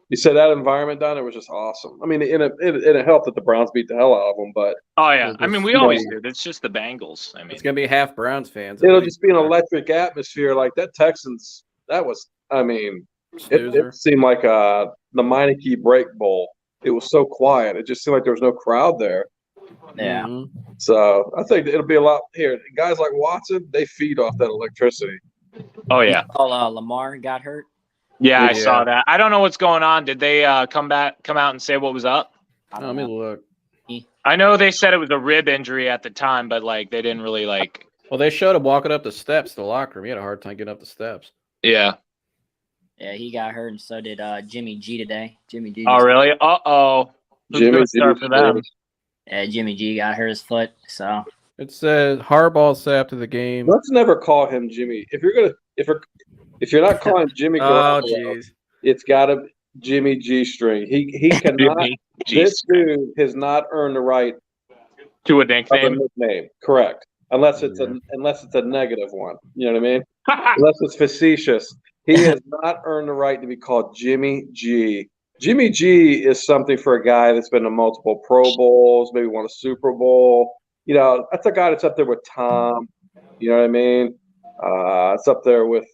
He said that environment down there was just awesome. I mean, it helped that the Browns beat the hell out of them, but I mean, we always do. It's just the Bengals. I mean, It's gonna be half Browns fans. it'll just be an electric atmosphere. Like that Texans, that was. I mean, it seemed like the Meineke Break Bowl. It was so quiet. It just seemed like there was no crowd there. Yeah. Mm-hmm. So I think it'll be a lot here. Guys like Watson, they feed off that electricity. oh yeah, Lamar got hurt. yeah, I Yeah. saw that. I don't know what's going on. Did they come out and say what was up? Let me look. I know they said it was a rib injury at the time, but like they didn't really like. Well, they showed him walking up the steps to the locker room. He had a hard time getting up the steps. Yeah. Yeah, he got hurt, and so did Jimmy G today. Jimmy G. Oh really? Who's gonna start for them? Yeah, Jimmy G got hurt his foot. So It said Harbaugh said after the game. Let's never call him Jimmy. If you're not calling Jimmy Oh, Garoppolo, jeez. it's got to Jimmy G string. He cannot. This dude has not earned the right to a of a nickname. nickname. Correct. Unless it's a negative one. You know what I mean? Unless it's facetious. He has not earned the right to be called Jimmy G. Jimmy G is something for a guy that's been to multiple Pro Bowls, maybe won a Super Bowl. You know, that's a guy that's up there with Tom. You know what I mean? It's up there with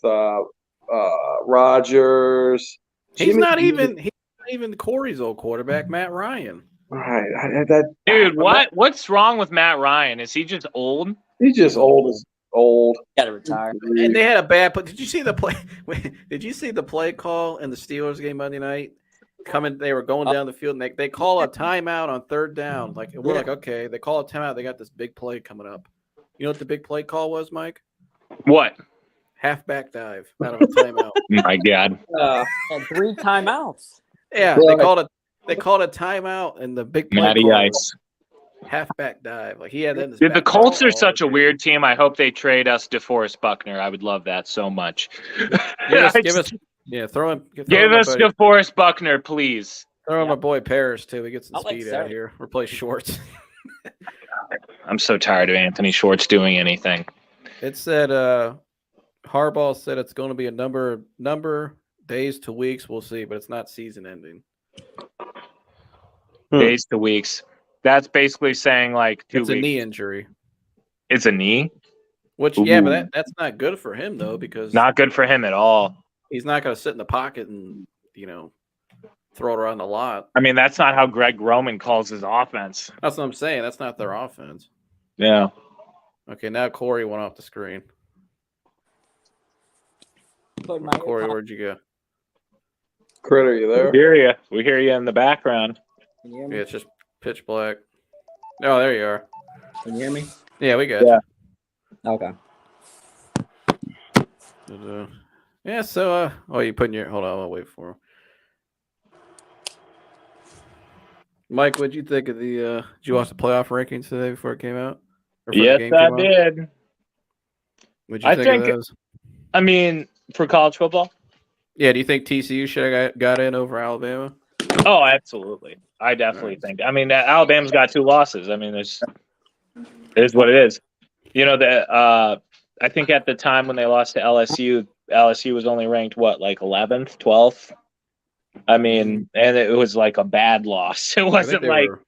Rodgers. He's not even Corey's old quarterback, Matt Ryan. Right. Dude, what's wrong with Matt Ryan? Is he just old? He's just old as old. got to retire. And they had a bad play. Did you see the play? Did you see the play call in the Steelers game Monday night? They were going down the field, and they call a timeout on third down. Like we're like, okay, they call a timeout. They got this big play coming up. You know what the big play call was, Mike? What? Halfback dive out of a timeout. My God. And 3 timeouts. Yeah, they called a timeout, and the big play Matty call Ice. was halfback dive. Like he had that. In his Dude, the back Colts pocket. are such a weird team. I hope they trade us DeForest Buckner. I would love that so much. Give us throw him. Give us DeForest Buckner, please. Throw him my boy Parrish too. He gets some I like speed out Sarah. here. Replace Schwartz. I'm so tired of Anthony Schwartz doing anything. It said Harbaugh said it's going to be a number days to weeks. We'll see, but it's not season ending. Days to weeks. That's basically saying like 2 It's weeks. a knee injury. It's a knee? Which but that's not good for him though, because Not good for him at all. he's not going to sit in the pocket and throw it around the lot. I mean, that's not how Greg Roman calls his offense. That's what I'm saying. That's not their offense. Yeah. Okay, now Corey went off the screen. Corey, where'd you go? Critter, you there? We hear you. We hear you in the background. Can you hear me? Yeah, it's just pitch black. Oh, there you are. Can you hear me? Yeah, we got Yeah. Okay. you. Yeah, so you putting your hold on, I'll wait for him. Mike, what'd you think of the did you watch the playoff rankings today before it came out? Or before the Yes, game I came out? did. What'd you I think think- of those? I mean, for college football? Yeah, do you think TCU should have got in over Alabama? Oh, absolutely. I definitely think. I mean, Alabama's got 2 losses. I mean, it is what it is. You know, I think at the time when they lost to LSU was only ranked like 11th, 12th. I mean, and it was like a bad loss. It I think wasn't they like were.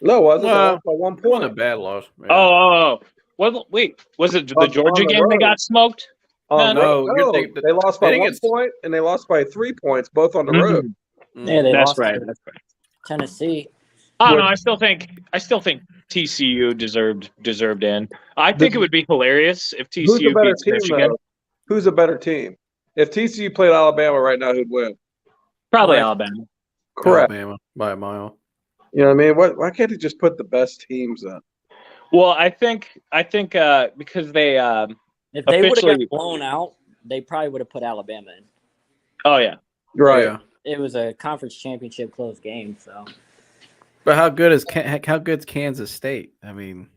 No, was it? They Well, lost by 1 it wasn't a point. bad loss. Yeah. oh. Well, wait, was it the On Georgia the game they road. got smoked? No, you're no, thinking they lost they by didn't 1 get- point and they lost by 3 points, both on the road. Yeah, they That's lost right. to That's right. Tennessee. I don't know. I still think TCU deserved in. I think it would be hilarious if Who's a TCU better beats team, Michigan. though? Who's a better team? If TCU played Alabama right now, who'd win? Probably Right. Alabama. Correct. Alabama by a mile. You know what I mean? Why can't he just put the best teams in? Well, I think because they If they would have officially. got blown out, they probably would have put Alabama in. Oh yeah. Right. Yeah. It was a conference championship close game, so But how good's Kansas State? I mean,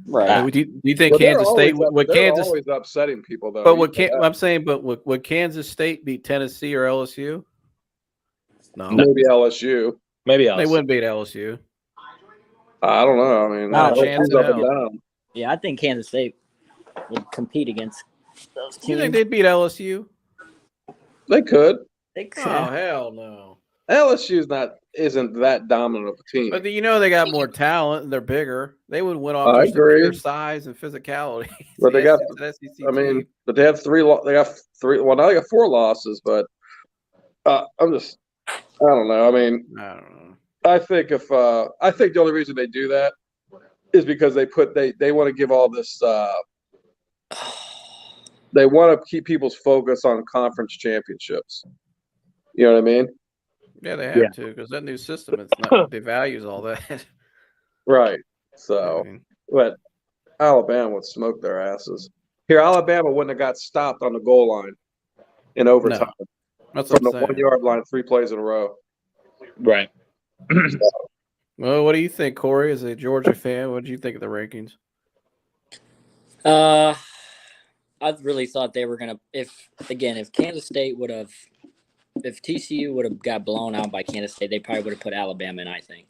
right. do you think Well, Kansas State would they're Kansas? always upsetting people, though. But I'm saying, would Kansas State beat Tennessee or LSU? No, Maybe LSU. Maybe they else. wouldn't beat LSU. I don't know. I mean, Not a LSU's chance in up and hell. down. Yeah, I think Kansas State would compete against those You think teams. they'd beat LSU? They could. They could. Oh hell no! LSU's isn't that dominant of a team. But you know they got more talent and they're bigger. They would win off I just the agree. pure size and physicality. But they got. It's an SEC I mean, team. but they have 3. They got 3. Well, now they got 4 losses. But I don't know. I mean, I don't know. I think the only reason they do that is because they want to give all this. They want to keep people's focus on conference championships. You know what I mean? Yeah, they have to because that new system it's not devalues all that. Right. I So, mean, but Alabama would smoke their asses. Here, Alabama wouldn't have got stopped on the goal line in overtime that's what from I'm the saying. 1 yard line, 3 plays in a row. Right. Well, what do you think, Corey? As a Georgia fan, what do you think of the rankings? I really thought they were gonna. If Kansas State would have, if TCU would have got blown out by Kansas State, they probably would have put Alabama in. I think,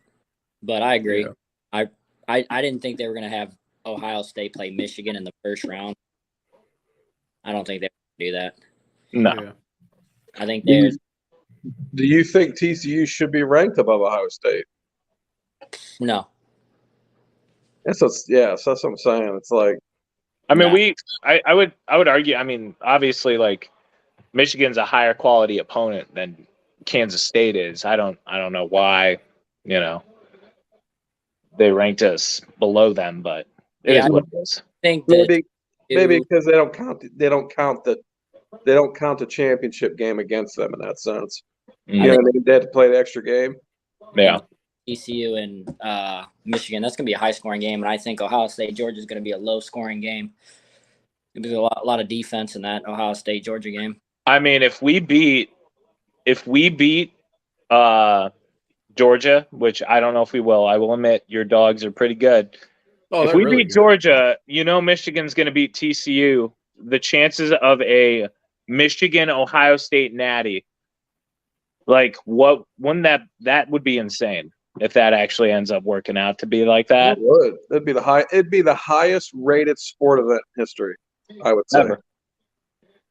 but I agree. Yeah. I didn't think they were gonna have Ohio State play Michigan in the first round. I don't think they would do that. No. Yeah. I think there's Do you think TCU should be ranked above Ohio State? no. That's what I'm saying. It's like, I mean, Nah. I would argue. I mean, obviously, like Michigan's a higher quality opponent than Kansas State is. I don't know why, they ranked us below them, but it is what it is. I think that maybe because they don't count the championship game against them in that sense. You know what I mean? They had to play the extra game. Yeah. TCU and Michigan, that's going to be a high-scoring game, and I think Ohio State Georgia is going to be a low-scoring game. There'll be a lot of defense in that Ohio State Georgia game. I mean, if we beat Georgia, which I don't know if we will, I will admit your dogs are pretty good. Oh, if we beat Georgia, Michigan's going to beat TCU. The chances of a Michigan-Ohio State natty, like wouldn't that would be insane if that actually ends up working out to be like that. It would. It'd be the highest rated sport event in history, I would say. Ever.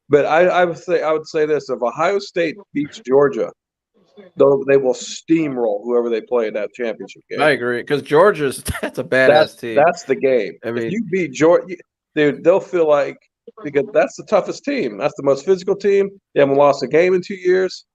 But I would say this: if Ohio State beats Georgia, they will steamroll whoever they play in that championship game. I agree because that's a badass team. That's the game. I mean, if you beat Georgia, dude, they'll feel like because that's the toughest team. That's the most physical team. They haven't lost a game in 2 years.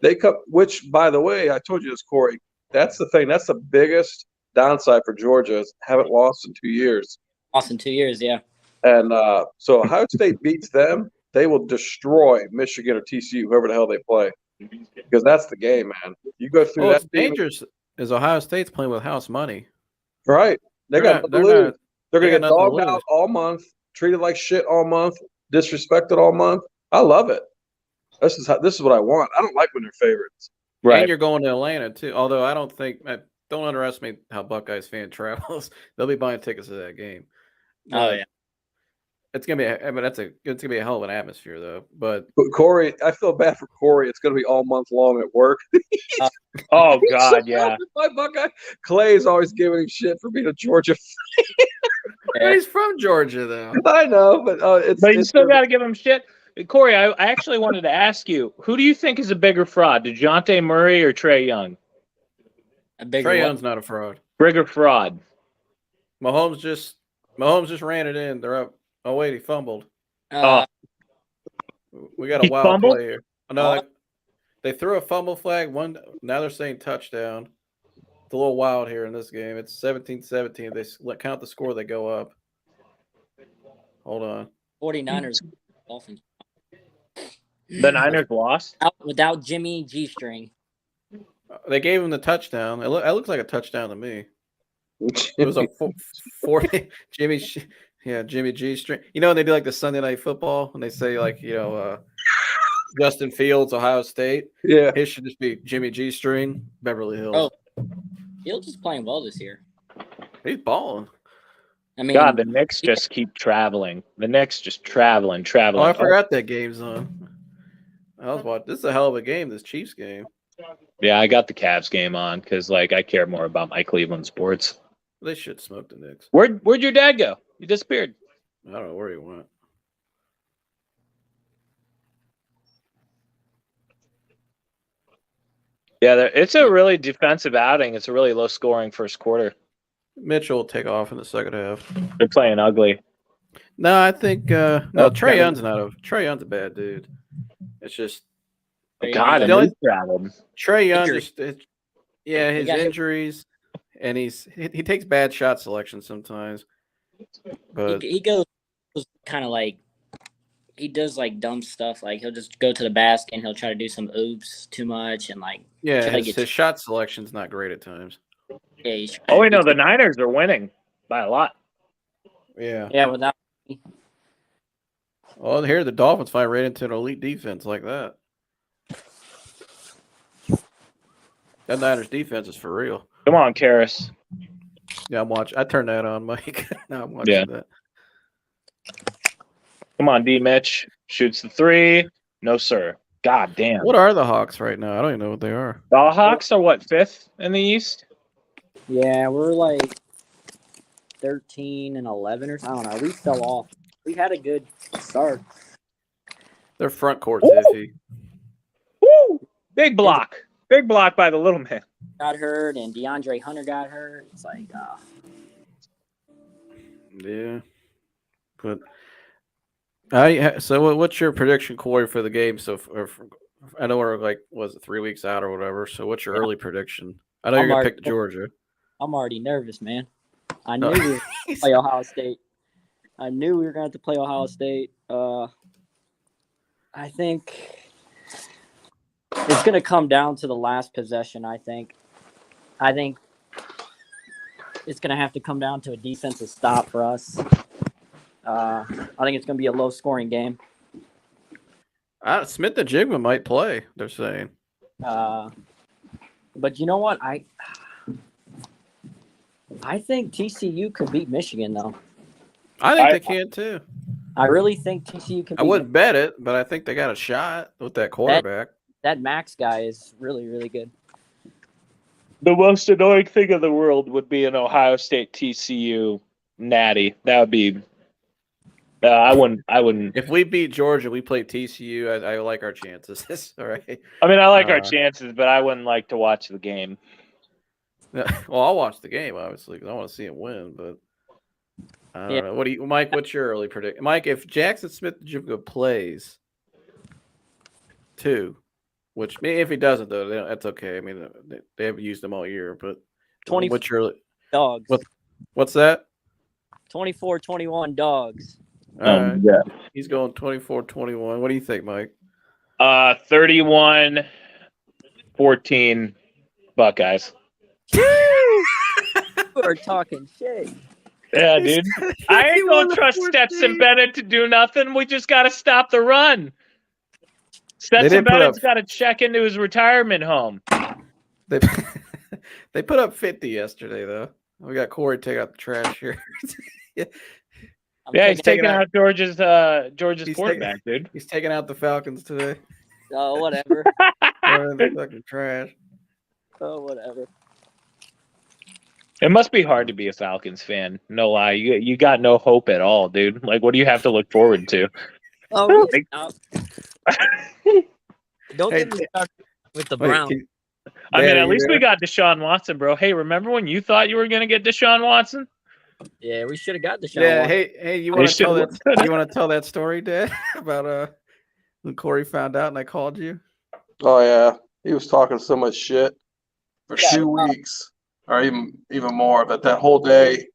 They come, which by the way, I told you this, Corey. That's the thing. That's the biggest downside for Georgia is haven't lost in 2 years. Lost in 2 years, yeah. And so Ohio State beats them, they will destroy Michigan or TCU, whoever the hell they play, because that's the game, man. You go through that. It's dangerous. Is Ohio State's playing with house money? Right? They're gonna get nothing to dogged lose. out all month, treated like shit all month, disrespected all month. I love it. This is what I want. I don't like when they're favorites. Right. And you're going to Atlanta too. Although I don't underestimate how Buckeyes fan travels. They'll be buying tickets to that game. Oh yeah. it's gonna be. I mean, it's gonna be a hell of an atmosphere though. But Corey, I feel bad for Corey. It's going to be all month long at work. Oh God, yeah. My Buckeye. Clay's always giving him shit for being a Georgia. but he's from Georgia though. I know, but But you still got to give him shit. Corey, I actually wanted to ask you, who do you think is a bigger fraud, DeJounte Murray or Trey Young? Trey Young's not a fraud. Bigger fraud. Mahomes just ran it in. They're up. Oh wait, he fumbled. We got a wild fumbled? play here. No, they threw a fumble flag. Now they're saying touchdown. It's a little wild here in this game. It's 17-17. They count the score. They go up. Hold on. 49ers. Dolphins. The Niners lost? Without Jimmy G-string. They gave him the touchdown. It looks like a touchdown to me. It was a 40 Jimmy G string. You know when they do like the Sunday Night Football and they say like Justin Fields, Ohio State. Yeah, it should just be Jimmy G string, Beverly Hills. Oh, Fields is playing well this year. He's balling. I mean, God, the Knicks just keep traveling. The Knicks just traveling. Oh, I forgot that game's on. I was watching. This is a hell of a game. This Chiefs game. Yeah, I got the Cavs game on because I care more about my Cleveland sports. They should smoke the Knicks. Where'd your dad go? He disappeared. I don't know where he went. Yeah, it's a really defensive outing. It's a really low scoring first quarter. Mitchell will take off in the second half. They're playing ugly. No, I think Trey Young's Trey Young's a bad dude. It's just God, and he traveled. Trey Young his injuries, and he takes bad shot selection sometimes. But he goes kind of like he does like dumb stuff. Like he'll just go to the basket and he'll try to do some oops too much and like his shot selection's not great at times. Yeah. The Niners are winning by a lot. Yeah. Yeah. Without. Well, here the Dolphins fight right into an elite defense like that. That Niners defense is for real. Come on, Karras. Yeah, I'm watching. I turned that on, Mike. Now I'm watching that. Come on, D. Mitch. Shoots the three. No, sir. God damn. What are the Hawks right now? I don't even know what they are. The Hawks are what, 5th in the East? Yeah, we're like 13 and 11 or something. I don't know. We fell off. We had a good start. Their front court's iffy. Woo! Big block. Big block by the little man. Got hurt, and DeAndre Hunter got hurt. It's like, Yeah. But so what's your prediction, Corey, for the game? So I know we're like, was it 3 weeks out or whatever? So what's your early prediction? I know you're going to pick Georgia. I'm already nervous, man. I knew we were going to play Ohio State. I knew we were going to have to play Ohio State. I think it's going to come down to the last possession, I think. I think it's going to have to come down to a defensive stop for us. I think it's going to be a low-scoring game. Smith and Jigma might play, they're saying. But you know what? I think TCU could beat Michigan, though. I think they can, too. I really think TCU can beat I wouldn't bet it, but I think they got a shot with that quarterback. That Max guy is really, really good. The most annoying thing in the world would be an Ohio State TCU natty. That would be. I wouldn't. If we beat Georgia, we play TCU. I like our chances. All right. I mean, I like our chances, but I wouldn't like to watch the game. Well, I'll watch the game obviously because I want to see him win. But I don't know. What do you, Mike? What's your early prediction, Mike? If Jackson Smith-Njigba plays 2, which if he doesn't though, that's okay. I mean, they haven't used him all year. But 20 what's your dogs? What's that? 24-21 dogs. All right. Yeah. He's going 24-21. What do you think, Mike? 31-14 Buckeyes. We're talking shit. Yeah, dude. I ain't gonna trust Stetson Bennett to do nothing. We just got to stop the run. Stetson Bennett's got to check into his retirement home. They put up 50 yesterday, though. We got Corey take out the trash here. He's taking out George's He's quarterback, dude. He's taking out the Falcons today. Oh, whatever. They're fucking trash. Oh, whatever. It must be hard to be a Falcons fan. No lie, you got no hope at all, dude. Like, what do you have to look forward to? Oh, really? Don't Hey, get me started with the Wait, Browns. I mean, Dad, are at you least we there? got Deshaun Watson, bro. Hey, remember when you thought you were gonna get Deshaun Watson? Yeah, we should have got the show. Yeah, hey, you They want to tell should've- that? You want to tell that story, Dad, about when Corey found out and I called you? Oh yeah, he was talking so much shit for Yeah, 2 weeks, or even more. But that whole day,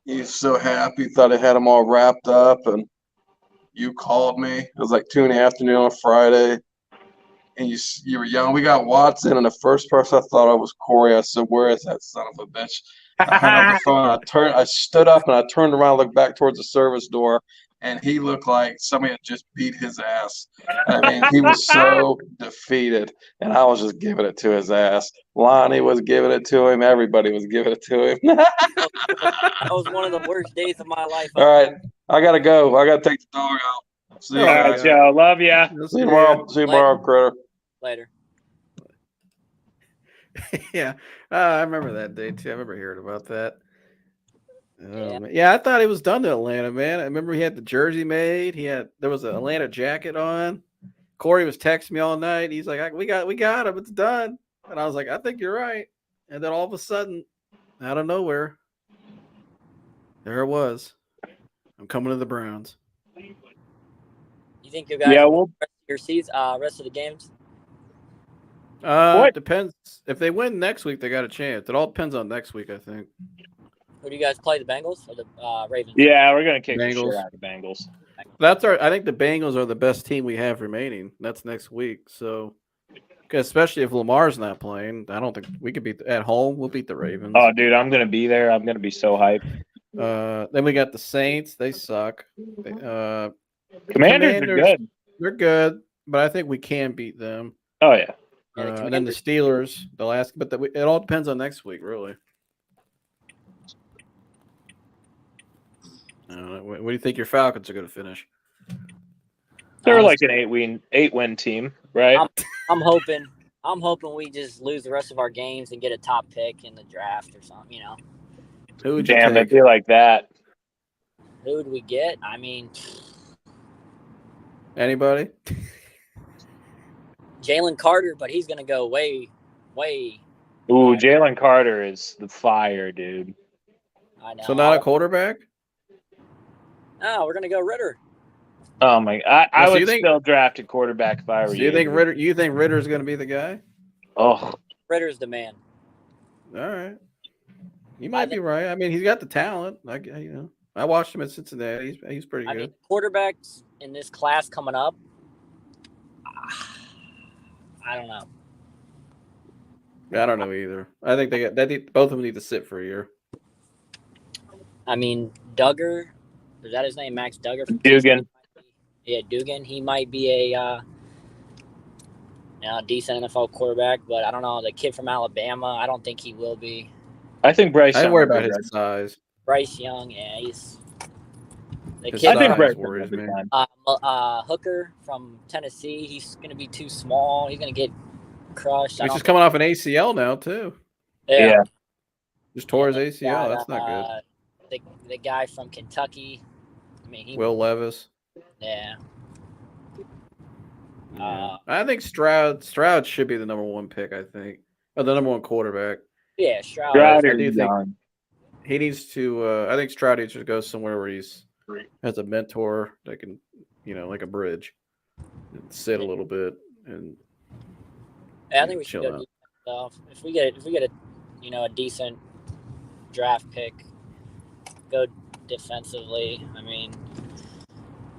he's so happy. Thought he had them all wrapped up, and you called me. It was like 2 in the afternoon on Friday, and you were yelling, "We got Watson!" And the first person I thought of was Corey. I said, "Where is that son of a bitch?" I hung up the phone. I stood up and I turned around, looked back towards the service door, and he looked like somebody had just beat his ass. I mean, he was so defeated, and I was just giving it to his ass. Lonnie was giving it to him. Everybody was giving it to him. that was one of the worst days of my life. All right, I gotta go. I gotta take the dog out. See you All right, guys. Joe. Love ya. See you tomorrow. See you tomorrow, Critter. Later. Yeah, I remember that day too. I remember hearing about that. Yeah. Yeah, I thought he was done to Atlanta, man. I remember he had the jersey made. There was an Atlanta jacket on. Corey was texting me all night. He's like, "We got him. It's done." And I was like, "I think you're right." And then all of a sudden, out of nowhere, there it was. I'm coming to the Browns. You think you guys will rest of your season, rest of the games? Depends. If they win next week, they got a chance. It all depends on next week, I think. Who do you guys play? The Bengals or the Ravens? Yeah, we're gonna kick the Bengals. shit out of the Bengals. I think the Bengals are the best team we have remaining. That's next week. So, especially if Lamar's not playing, I don't think we could beat at home. We'll beat the Ravens. Oh, dude, I'm gonna be there. I'm gonna be so hyped. Then we got the Saints. They suck. Commanders are good. They're good, but I think we can beat them. Oh yeah. And then the Steelers, it all depends on next week, really. What do you think your Falcons are going to finish? They're like an 8-win team, right? I'm hoping we just lose the rest of our games and get a top pick in the draft or something. You know. Who would you Damn, take? it'd be like that. Who would we get? I mean, anybody? Jalen Carter, but he's going to go way. Ooh, Jalen Carter is the fire, dude. I know. So not a quarterback? No, we're going to go Ritter. Oh my! I would still draft a quarterback if I were you. You think Ritter? You think Ritter's going to be the guy? Oh, Ritter's the man. All right, you might be right. I mean, he's got the talent. I watched him at Cincinnati. He's pretty good. I mean, quarterbacks in this class coming up. I don't know. I don't know either. I think both of them need to sit for a year. I mean, Duggar, is that his name? Max Duggar? Dugan. Yeah, Dugan. He might be a decent NFL quarterback, but I don't know. The kid from Alabama, I don't think he will be. I think Bryce. I worry about his size. Bryce Young, yeah, he's. The His kid. I think Bryce worries me. Hooker from Tennessee, he's going to be too small. He's going to get crushed. He's just coming off an ACL now too. Yeah. Just tore his ACL. That's not good. The guy from Kentucky. I mean, Will Levis. Yeah. I think Stroud should be the number one pick. I think, or the number one quarterback. Yeah, Stroud. I do think he needs to. I think Stroud needs to go somewhere where he's has a mentor that can, like a bridge, and sit a little bit and. Yeah, I think we should go defense. If we get a decent draft pick, go defensively. I mean,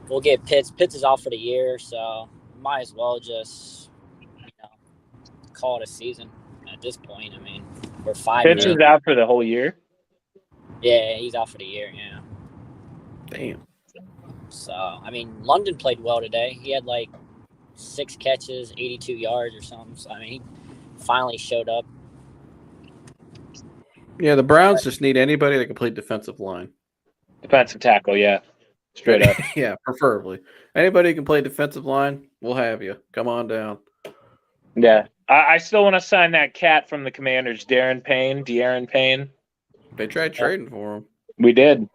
we'll get Pitts. Pitts is off for the year, so might as well just call it a season at this point. I mean, we're 5. Pitts is out for the whole year. Yeah, he's out for the year. Yeah. Damn. So I mean, London played well today. He had like 6 catches, 82 yards or something. So I mean, he finally showed up. Yeah, the Browns just need anybody that can play defensive line. Defensive tackle, yeah. Straight up. Yeah, preferably. Anybody who can play defensive line, we'll have you. Come on down. Yeah. I still want to sign that cat from the Commanders, De'Aaron Payne. They tried trading for him. We did.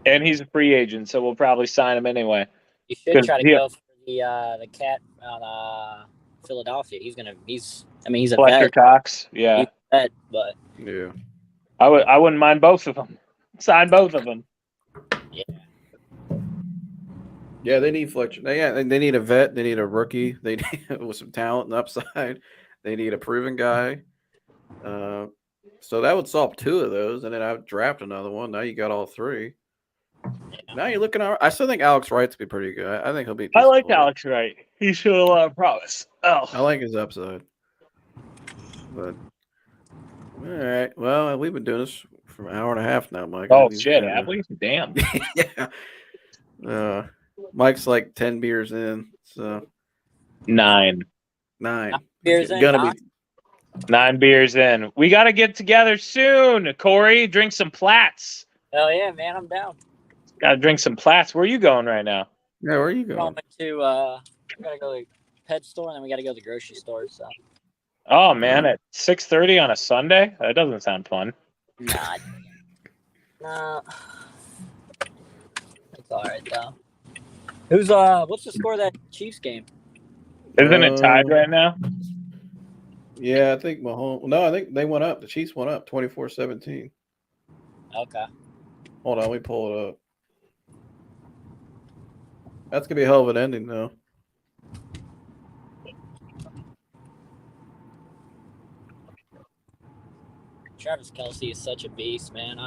And he's a free agent, so we'll probably sign him anyway. You should try to go for the cat on Philadelphia. He's a Fletcher vet. Cox. Yeah. He's a vet, but Yeah. I wouldn't mind both of them. Sign both of them. Yeah, they need Fletcher. They need a vet. They need a rookie. They need with some talent and upside. They need a proven guy. So that would solve two of those, and then I would draft another one. Now you got all three. Now you're looking at. I still think Alex Wright's be pretty good. I think he'll be. I like Alex Wright. He showed a lot of promise. Oh, I like his upside. But all right. Well, we've been doing this for an hour and a half now, Mike. oh shit, have we? Damn. Yeah. Mike's like 10 beers in, so 9 beers in. Gonna be 9 beers in. We got to get together soon, Corey. Drink some Platts. Hell yeah, man, I'm down. Got to drink some Platts. Where are you going right now? Yeah, where are you going? We gotta go to the pet store, and then we gotta go to the grocery store. So. Oh man, at 6:30 on a Sunday? That doesn't sound fun. Nah. No. It's all right though. What's the score of that Chiefs game? Isn't it tied right now? Yeah, I think Mahomes. No, I think they went up. The Chiefs went up 24-17. Okay. Hold on, let me pull it up. That's gonna be a hell of an ending, though. Travis Kelce is such a beast, man.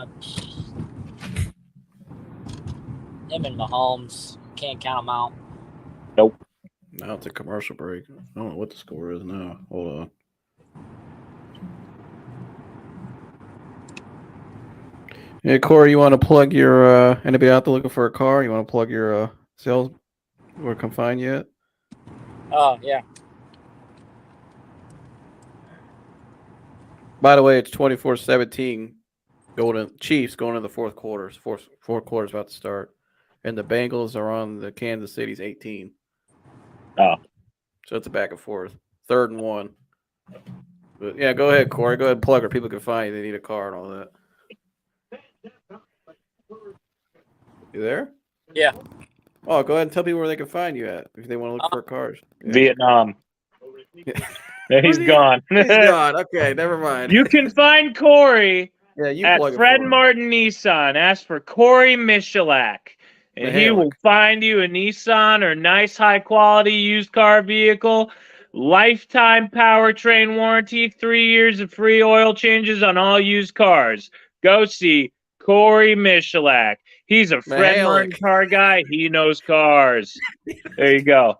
Him and Mahomes, can't count them out. Nope. Now it's a commercial break. I don't know what the score is now. Hold on. Yeah, Corey, you want to plug your anybody out there looking for a car? You want to plug your sales or confine yet? Oh yeah. By the way, it's 24-17. Chiefs going into the fourth quarter. Fourth quarter's about to start, and the Bengals are on the Kansas City's 18. Oh, so it's a back and forth. 3rd and 1. But yeah, go ahead, Corey. Go ahead and plug her. People can find you. They need a car and all that. You there? Yeah. Oh, go ahead and tell people where they can find you at if they want to look for cars. Yeah. Vietnam. Yeah, he's gone. He's gone. Okay, never mind. You can find Corey at Fred Martin Nissan. Ask for Corey Michalak. And he will find you a Nissan or nice high-quality used car vehicle. Lifetime powertrain warranty, 3 years of free oil changes on all used cars. Go see Corey Michalak. He's a Fred Martin car guy. He knows cars. There you go.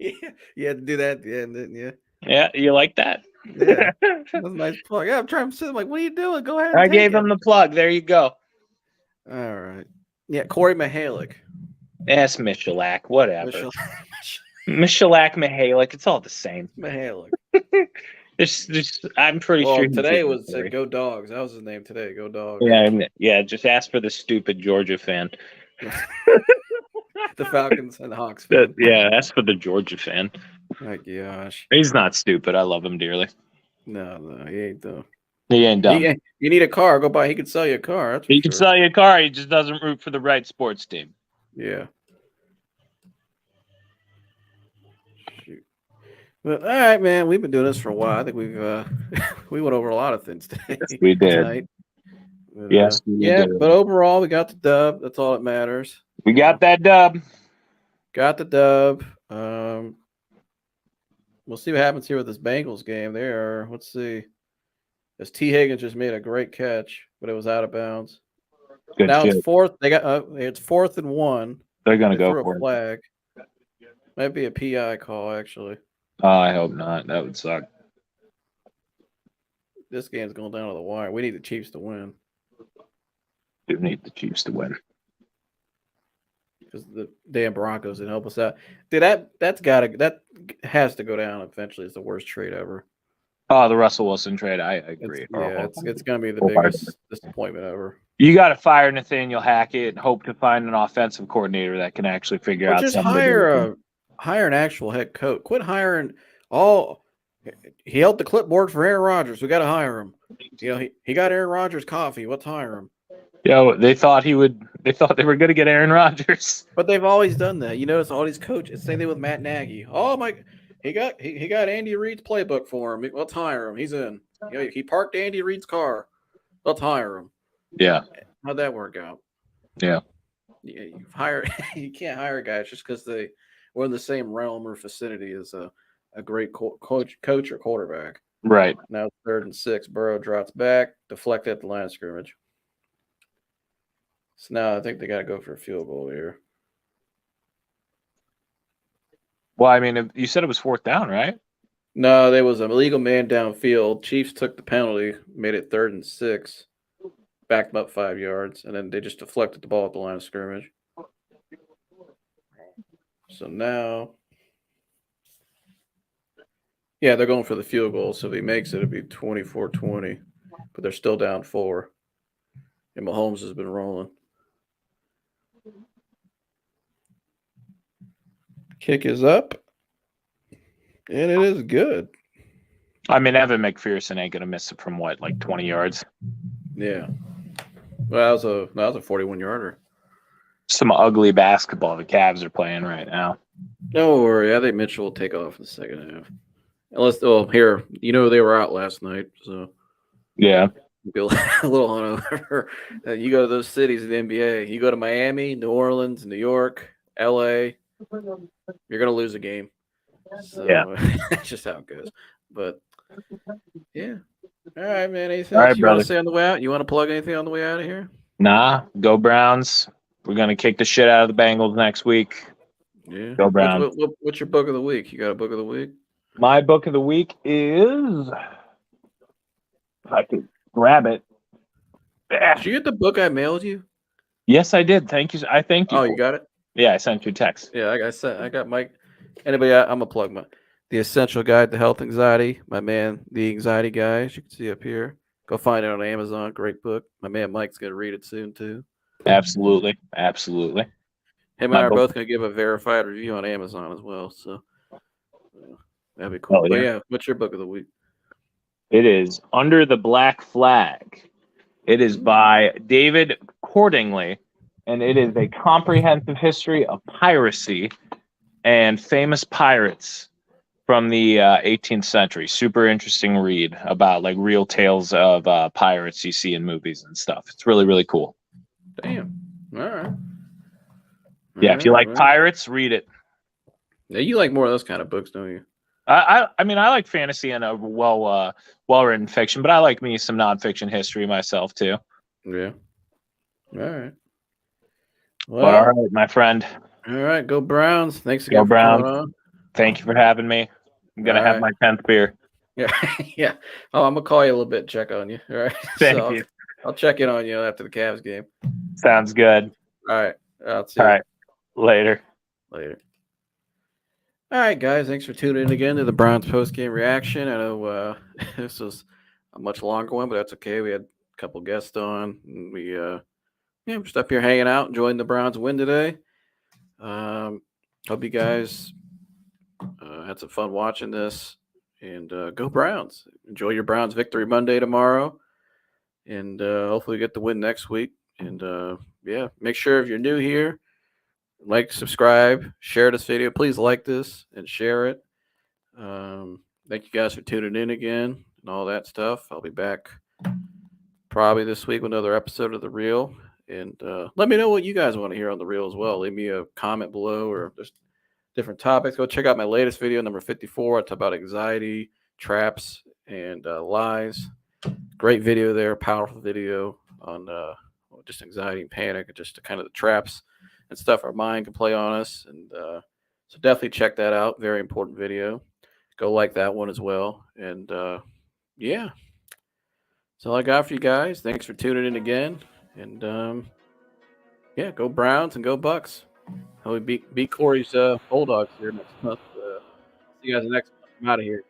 Yeah, you had to do that at the end, didn't you? Yeah, you like that? Yeah, that's a nice plug. Yeah, I'm trying to say, like, what are you doing? Go ahead. I gave him the plug. There you go. All right. Yeah, Corey Mihalik. That's Michalak. Whatever. Michalak, Mihalik. It's all the same. Mihalik. I'm pretty sure. Today was Go Dogs. That was his name today. Go Dogs. Yeah. Just ask for the stupid Georgia fan. The Falcons and the Hawks fan. Yeah, ask for the Georgia fan. My gosh. He's not stupid. I love him dearly. No, he ain't though. He ain't dumb. You need a car, go buy. He could sell you a car. He can sell you a car. He just doesn't root for the right sports team. Yeah. Shoot. But all right, man. We've been doing this for a while. I think we've we went over a lot of things today. Yes, we did. Tonight. But, yes. We did. But overall, we got the dub. That's all that matters. We got that dub. Got the dub. We'll see what happens here with this Bengals game. Let's see. As T. Higgins just made a great catch, but it was out of bounds. Now it's 4th. They got it's 4th and 1. They're gonna go for a flag. Might be a PI call actually. Oh, I hope not. That would suck. This game's going down to the wire. We need the Chiefs to win. We need the Chiefs to win. Because the damn Broncos didn't help us out. Dude, that has to go down eventually. It's the worst trade ever. Oh, the Russell Wilson trade. I agree. It's going to be the biggest disappointment ever. You got to fire Nathaniel Hackett and hope to find an offensive coordinator that can actually figure out just something. Hire an actual head coach. Quit hiring all. He held the clipboard for Aaron Rodgers. We got to hire him. He got Aaron Rodgers coffee. Let's hire him. They thought they were going to get Aaron Rodgers. But they've always done that. You notice all these coaches. Same thing with Matt Nagy. Oh my, he got Andy Reid's playbook for him. Let's hire him. He's in. He parked Andy Reid's car. Let's hire him. Yeah. How'd that work out? Yeah. You can't hire guys just because they were in the same realm or vicinity as a great coach or quarterback. Right. Now 3rd and 6. Burrow drops back, deflected at the line of scrimmage. So now I think they got to go for a field goal here. Well, I mean, you said it was 4th down, right? No, there was an illegal man downfield. Chiefs took the penalty, made it 3rd and 6, backed them up 5 yards, and then they just deflected the ball at the line of scrimmage. So now, yeah, they're going for the field goal. So if he makes it, it'll be 24-20, but they're still down 4. And Mahomes has been rolling. Kick is up, and it is good. I mean, Evan McPherson ain't gonna miss it from what, like 20 yards? Yeah. Well, that was a 41-yarder. Some ugly basketball the Cavs are playing right now. Don't worry, I think Mitchell will take off in the second half. Unless, here, they were out last night, so yeah, be a little hungover. You go to those cities in the NBA. You go to Miami, New Orleans, New York, LA. You're gonna lose a game. So, yeah, that's just how it goes. But yeah, all right, man. Anything all else right, you want to say on the way out? You want to plug anything on the way out of here? Nah, go Browns. We're gonna kick the shit out of the Bengals next week. Yeah, go Browns. What's your book of the week? You got a book of the week? My book of the week is, if I could grab it. Did you get the book I mailed you? Yes, I did. Thank you. I thank you. Oh, you got it? Yeah, I sent you a text. Yeah, I got Mike. Anybody? I'm gonna plug The Essential Guide to Health Anxiety. My man, the Anxiety Guy, as you can see up here. Go find it on Amazon. Great book. My man Mike's gonna read it soon too. Absolutely. Him and I are both gonna give a verified review on Amazon as well. So that'd be cool. Oh, yeah. But yeah, what's your book of the week? It is Under the Black Flag. It is by David Cordingley, and it is a comprehensive history of piracy and famous pirates from the 18th century. Super interesting read about like real tales of pirates you see in movies and stuff. It's really, really cool. Damn. All right. Yeah, if you like pirates, read it. Yeah, you like more of those kind of books, don't you? I mean, I like fantasy and a well-written fiction, but I like me some nonfiction history myself too. Yeah. All right. Well, all right, my friend. All right, go Browns. Thanks again for coming on. Thank you for having me. I'm gonna have my 10th beer. Yeah, yeah. Oh, I'm gonna call you a little bit, check on you. All right. Thank you. I'll check in on you after the Cavs game. Sounds good. All right. I'll see you. All right. Later. All right, guys. Thanks for tuning in again to the Browns post-game reaction. I know this was a much longer one, but that's okay. We had a couple guests on. And we're just up here hanging out, enjoying the Browns win today. Hope you guys had some fun watching this. And go Browns. Enjoy your Browns victory Monday tomorrow. And hopefully get the win next week. And, make sure if you're new here, like, subscribe, share this video. Please like this and share it. Thank you guys for tuning in again and all that stuff. I'll be back probably this week with another episode of The Real. And let me know what you guys want to hear on The Real as well. Leave me a comment below or just different topics. Go check out my latest video, number 54. I talk about anxiety, traps, and lies. Great video there, powerful video on just anxiety and panic and just kind of the traps and stuff our mind can play on us. And so definitely check that out. Very important video. Go like that one as well. And that's all I got for you guys. Thanks for tuning in again. And go Browns and go Bucks. How we beat Corey's Bulldogs here next month. See you guys next month. I'm out of here.